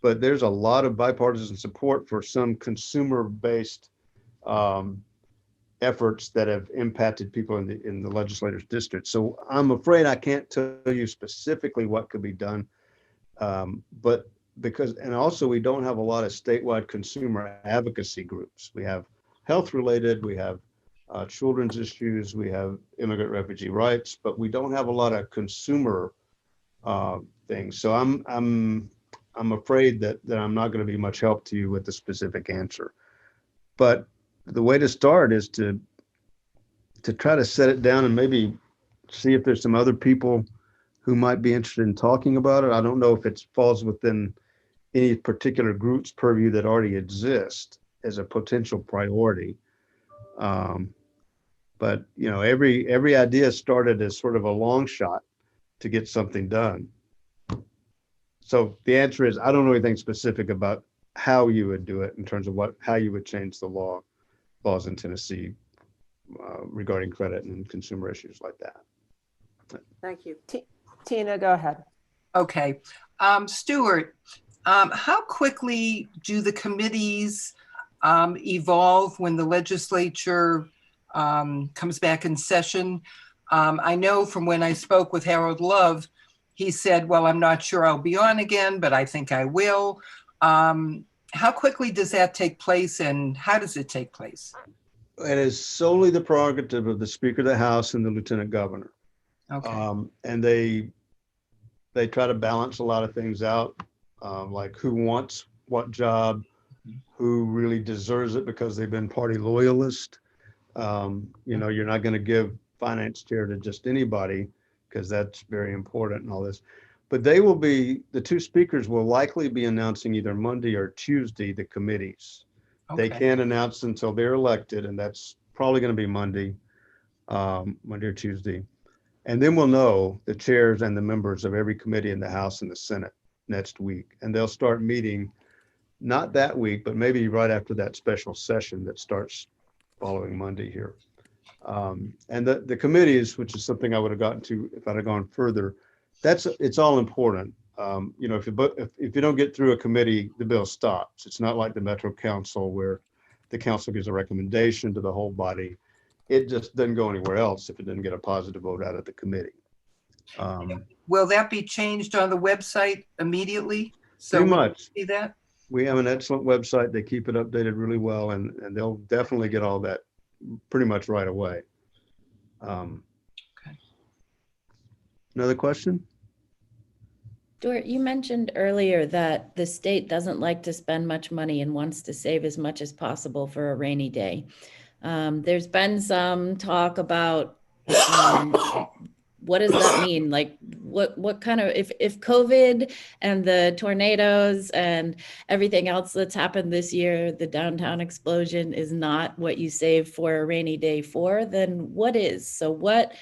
[SPEAKER 2] But there's a lot of bipartisan support for some consumer-based efforts that have impacted people in the legislators' district. So I'm afraid I can't tell you specifically what could be done, but and also we don't have a lot of statewide consumer advocacy groups. We have health-related, we have children's issues, we have immigrant refugee rights, but we don't have a lot of consumer things. So I'm afraid that I'm not going to be much help to you with the specific answer. But the way to start is to try to set it down and maybe see if there's some other people who might be interested in talking about it. I don't know if it falls within any particular group's purview that already exist as a potential priority. But you know, every idea started as sort of a long shot to get something done. So the answer is, I don't know anything specific about how you would do it in terms of how you would change the laws in Tennessee regarding credit and consumer issues like that.
[SPEAKER 6] Thank you.
[SPEAKER 5] Tina, go ahead.
[SPEAKER 7] Okay. Stewart, how quickly do the committees evolve when the legislature comes back in session? I know from when I spoke with Harold Love, he said, well, I'm not sure I'll be on again, but I think I will. How quickly does that take place and how does it take place?
[SPEAKER 2] It is solely the prerogative of the Speaker of the House and the Lieutenant Governor.
[SPEAKER 7] Okay.
[SPEAKER 2] And they try to balance a lot of things out, like who wants what job, who really deserves it because they've been party loyalist. You know, you're not going to give finance chair to just anybody because that's very important and all this. But the two speakers will likely be announcing either Monday or Tuesday the committees.
[SPEAKER 7] Okay.
[SPEAKER 2] They can't announce until they're elected, and that's probably going to be Monday or Tuesday. And then we'll know the chairs and the members of every committee in the House and the Senate next week. And they'll start meeting, not that week, but maybe right after that special session that starts following Monday here. And the committees, which is something I would have gotten to if I'd have gone further, it's all important. You know, if you don't get through a committee, the bill stops. It's not like the Metro Council where the council gives a recommendation to the whole body. It just doesn't go anywhere else if it doesn't get a positive vote out of the committee.
[SPEAKER 7] Will that be changed on the website immediately? So
[SPEAKER 2] Pretty much.
[SPEAKER 7] See that?
[SPEAKER 2] We have an excellent website. They keep it updated really well, and they'll definitely get all that pretty much right away.
[SPEAKER 7] Okay.
[SPEAKER 2] Another question?
[SPEAKER 1] Stuart, you mentioned earlier that the state doesn't like to spend much money and wants to save as much as possible for a rainy day. There's been some talk about what does that mean? Like what kind of, if COVID and the tornadoes and everything else that's happened this year, the downtown explosion is not what you save for a rainy day for, then what is? So what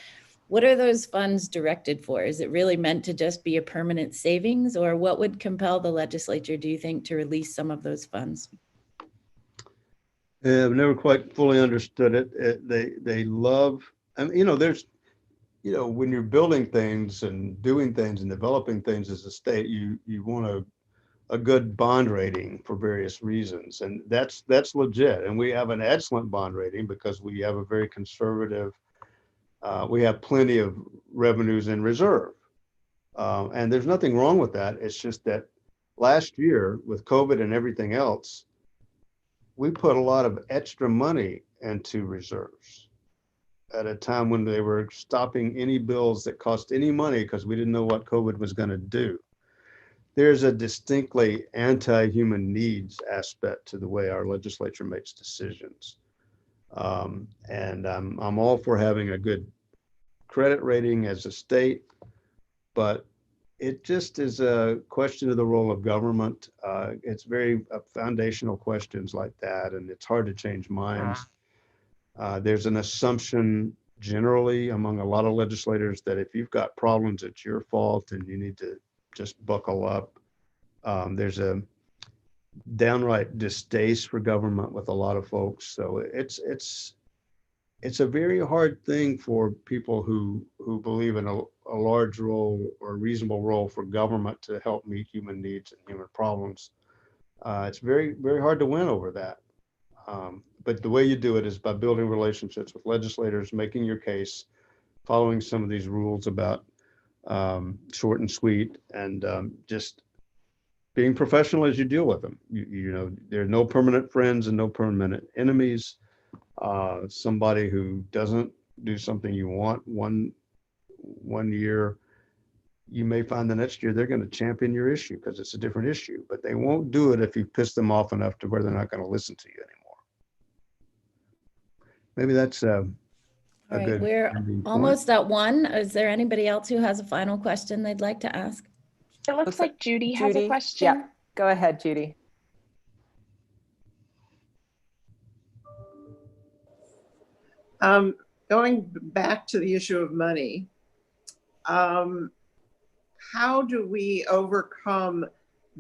[SPEAKER 1] are those funds directed for? Is it really meant to just be a permanent savings, or what would compel the legislature, do you think, to release some of those funds?
[SPEAKER 2] I've never quite fully understood it. They love, I mean, there's, when you're building things and doing things and developing things as a state, you want a good bond rating for various reasons. And that's legit. And we have an excellent bond rating because we have a very conservative, we have plenty of revenues in reserve. And there's nothing wrong with that. It's just that last year with COVID and everything else, we put a lot of extra money into reserves at a time when they were stopping any bills that cost any money because we didn't know what COVID was going to do. There's a distinctly anti-human needs aspect to the way our legislature makes decisions. And I'm all for having a good credit rating as a state, but it just is a question of the role of government. It's very foundational questions like that, and it's hard to change minds. There's an assumption generally among a lot of legislators that if you've got problems, it's your fault and you need to just buckle up. There's a downright distaste for government with a lot of folks. So it's a very hard thing for people who believe in a large role or a reasonable role for government to help meet human needs and human problems. It's very, very hard to win over that. But the way you do it is by building relationships with legislators, making your case, following some of these rules about short and sweet, and just being professional as you deal with them. There are no permanent friends and no permanent enemies. Somebody who doesn't do something you want one year, you may find the next year they're going to champion your issue because it's a different issue, but they won't do it if you piss them off enough to where they're not going to listen to you anymore. Maybe that's a
[SPEAKER 1] All right,
[SPEAKER 2] good
[SPEAKER 1] we're
[SPEAKER 2] ending point.
[SPEAKER 1] almost at 1. Is there anybody else who has a final question they'd like to ask?
[SPEAKER 3] It looks like Judy has a question.
[SPEAKER 5] Yeah, go ahead, Judy.
[SPEAKER 8] Going back to the issue of money, how do we overcome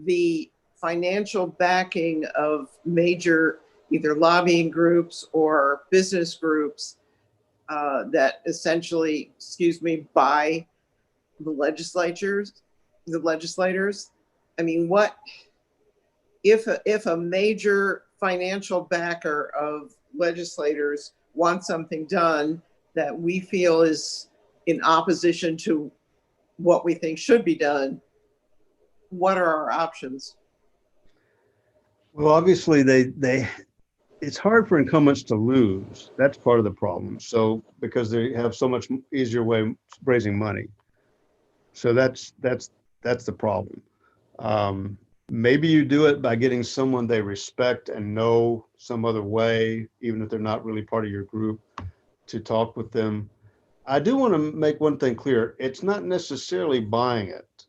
[SPEAKER 8] the financial backing of major either lobbying groups or business groups that essentially, buy the legislators? I mean, what if a major financial backer of legislators wants something done that we feel is in opposition to what we think should be done? What are our options?
[SPEAKER 2] Well, obviously it's hard for incumbents to lose. That's part of the problem. So because they have so much easier way of raising money. So that's the problem. Maybe you do it by getting someone they respect and know some other way, even if they're not really part of your group, to talk with them. I do want to make one thing clear. It's not necessarily buying it.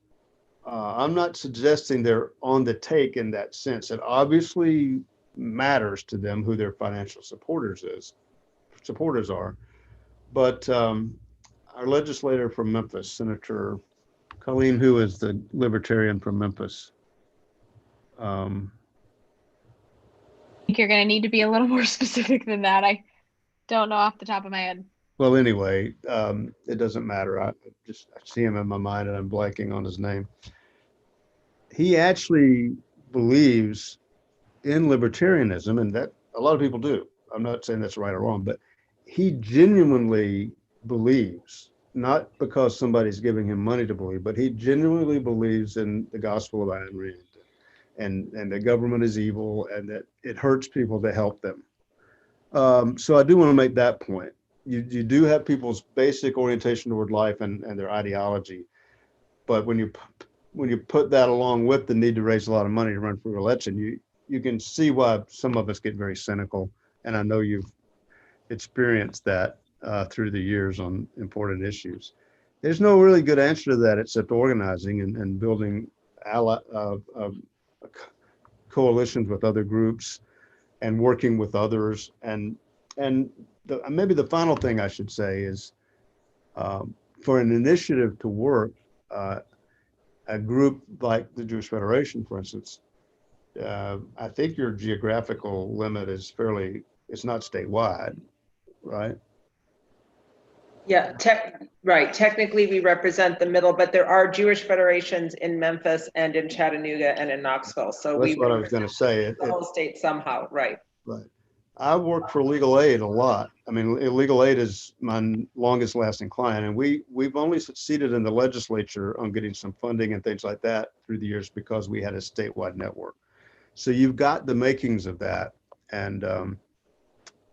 [SPEAKER 2] I'm not suggesting they're on the take in that sense. It obviously matters to them who their financial supporters are. But our legislator from Memphis, Senator Colleen, who is the Libertarian from Memphis.
[SPEAKER 3] I think you're going to need to be a little more specific than that. I don't know off the top of my head.
[SPEAKER 2] Well, anyway, it doesn't matter. I see him in my mind and I'm blanking on his name. He actually believes in libertarianism, and that a lot of people do. I'm not saying that's right or wrong, but he genuinely believes, not because somebody's giving him money to believe, but he genuinely believes in the gospel of Ayn Rand, and that government is evil and that it hurts people to help them. So I do want to make that point. You do have people's basic orientation toward life and their ideology, but when when you put that along with the need to raise a lot of money to run for election, you can see why some of us get very cynical. And I know you've experienced that through the years on important issues. There's no really good answer to that except organizing and building coalitions with other groups and working with others. And maybe the final thing I should say is for an initiative to work, a group like the Jewish Federation, for instance, I think your geographical limit is it's not statewide, right?
[SPEAKER 5] Yeah, right. Technically, we represent the middle, but there are Jewish federations in Memphis and in Chattanooga and in Knoxville. So
[SPEAKER 2] That's what I was going to say.
[SPEAKER 5] The whole state somehow, right?
[SPEAKER 2] Right. I've worked for legal aid a lot. I mean, legal aid is my longest lasting client, and we've only succeeded in the legislature on getting some funding and things like that through the years because we had a statewide network. So you've got the makings of that, and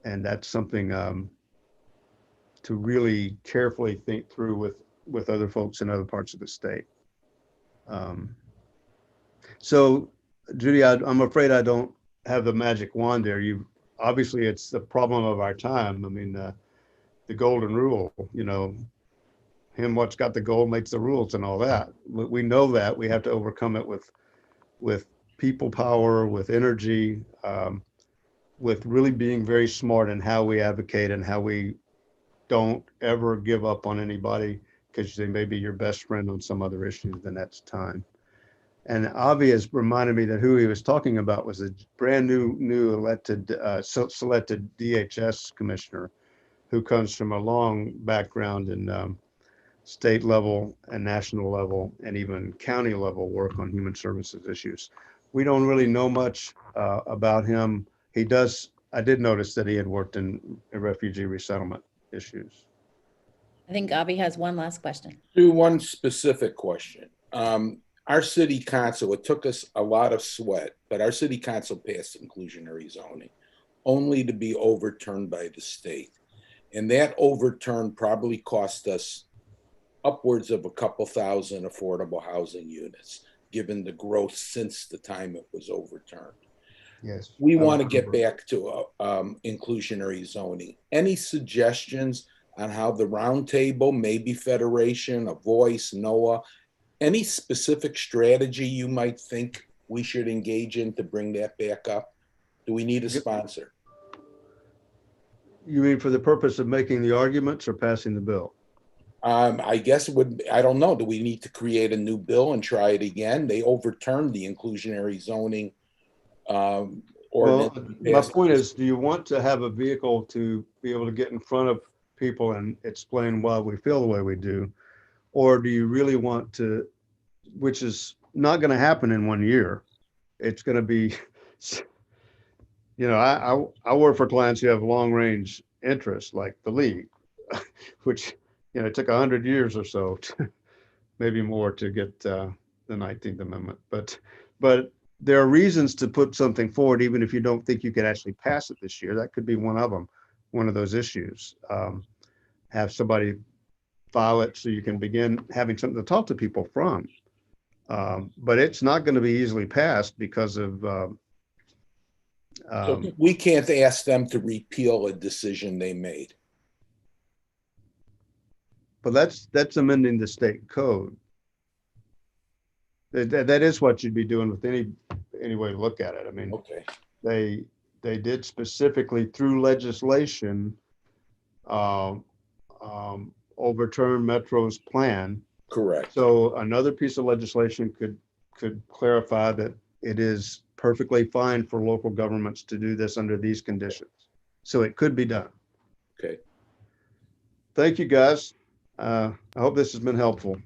[SPEAKER 2] that's something to really carefully think through with other folks in other parts of the state. So, Judy, I'm afraid I don't have the magic wand there. Obviously, it's the problem of our time. I mean, the golden rule, what's got the gold makes the rules and all that. We know that. We have to overcome it with people power, with energy, with really being very smart in how we advocate and how we don't ever give up on anybody because they may be your best friend on some other issue, then that's time. And Avi has reminded me that who he was talking about was a brand new elected, selected DHS commissioner who comes from a long background in state level and national level and even county level work on human services issues. We don't really know much about him. I did notice that he had worked in refugee resettlement issues.
[SPEAKER 1] I think Avi has one last question.
[SPEAKER 4] One specific question. Our city council, it took us a lot of sweat, but our city council passed inclusionary zoning only to be overturned by the state. And that overturn probably cost us upwards of a couple thousand affordable housing units, given the growth since the time it was overturned.
[SPEAKER 2] Yes.
[SPEAKER 4] We want to get back to inclusionary zoning. Any suggestions on how the roundtable, maybe Federation, a voice, NOAA, any specific strategy you might think we should engage in to bring that back up? Do we need a sponsor?
[SPEAKER 2] You mean for the purpose of making the arguments or passing the bill?
[SPEAKER 4] I guess it would, I don't know. Do we need to create a new bill and try it again? They overturned the inclusionary zoning ordinance.
[SPEAKER 2] Well, my point is, do you want to have a vehicle to be able to get in front of people and explain why we feel the way we do? Or do you really want to, which is not going to happen in 1 year. It's going to be, I work for clients who have long range interests like the league, which, it took 100 years or so, maybe more to get the 19th Amendment. But there are reasons to put something forward, even if you don't think you could actually pass it this year. That could be one of them, one of those issues. Have somebody file it so you can begin having something to talk to people from. But it's not going to be easily passed because of.
[SPEAKER 4] So we can't ask them to repeal a decision they made.
[SPEAKER 2] But that's amending the state code. That is what you'd be doing with any way to look at it. I mean,
[SPEAKER 4] okay.
[SPEAKER 2] They did specifically through legislation overturn Metro's plan.
[SPEAKER 4] Correct.
[SPEAKER 2] So another piece of legislation could clarify that it is perfectly fine for local governments to do this under these conditions. So it could be done.
[SPEAKER 4] Okay.
[SPEAKER 2] Thank you, guys. I hope this has been helpful.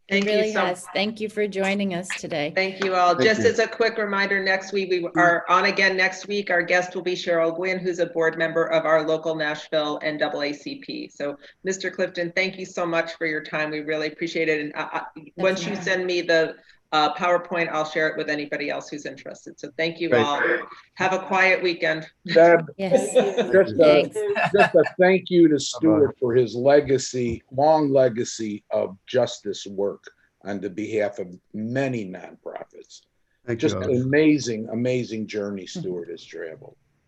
[SPEAKER 1] It really has. Thank you for joining us today.
[SPEAKER 5] Thank you all.
[SPEAKER 2] Thank
[SPEAKER 5] Just
[SPEAKER 2] you.
[SPEAKER 5] as a quick reminder, next week we are on again next week. Our guest will be Cheryl Gwynn, who's a board member of our local Nashville NAACP. So Mr. Clifton, thank you so much for your time. We really appreciate it. And once you send me the PowerPoint, I'll share it with anybody else who's interested. So thank you all. Have a quiet weekend.
[SPEAKER 4] Deb,
[SPEAKER 1] Yes.
[SPEAKER 4] just a thank you to Stewart for his legacy, long legacy of justice work. on the behalf of many nonprofits.
[SPEAKER 2] Thank you,
[SPEAKER 4] Just an
[SPEAKER 2] Alex.
[SPEAKER 4] amazing, amazing journey Stewart has traveled.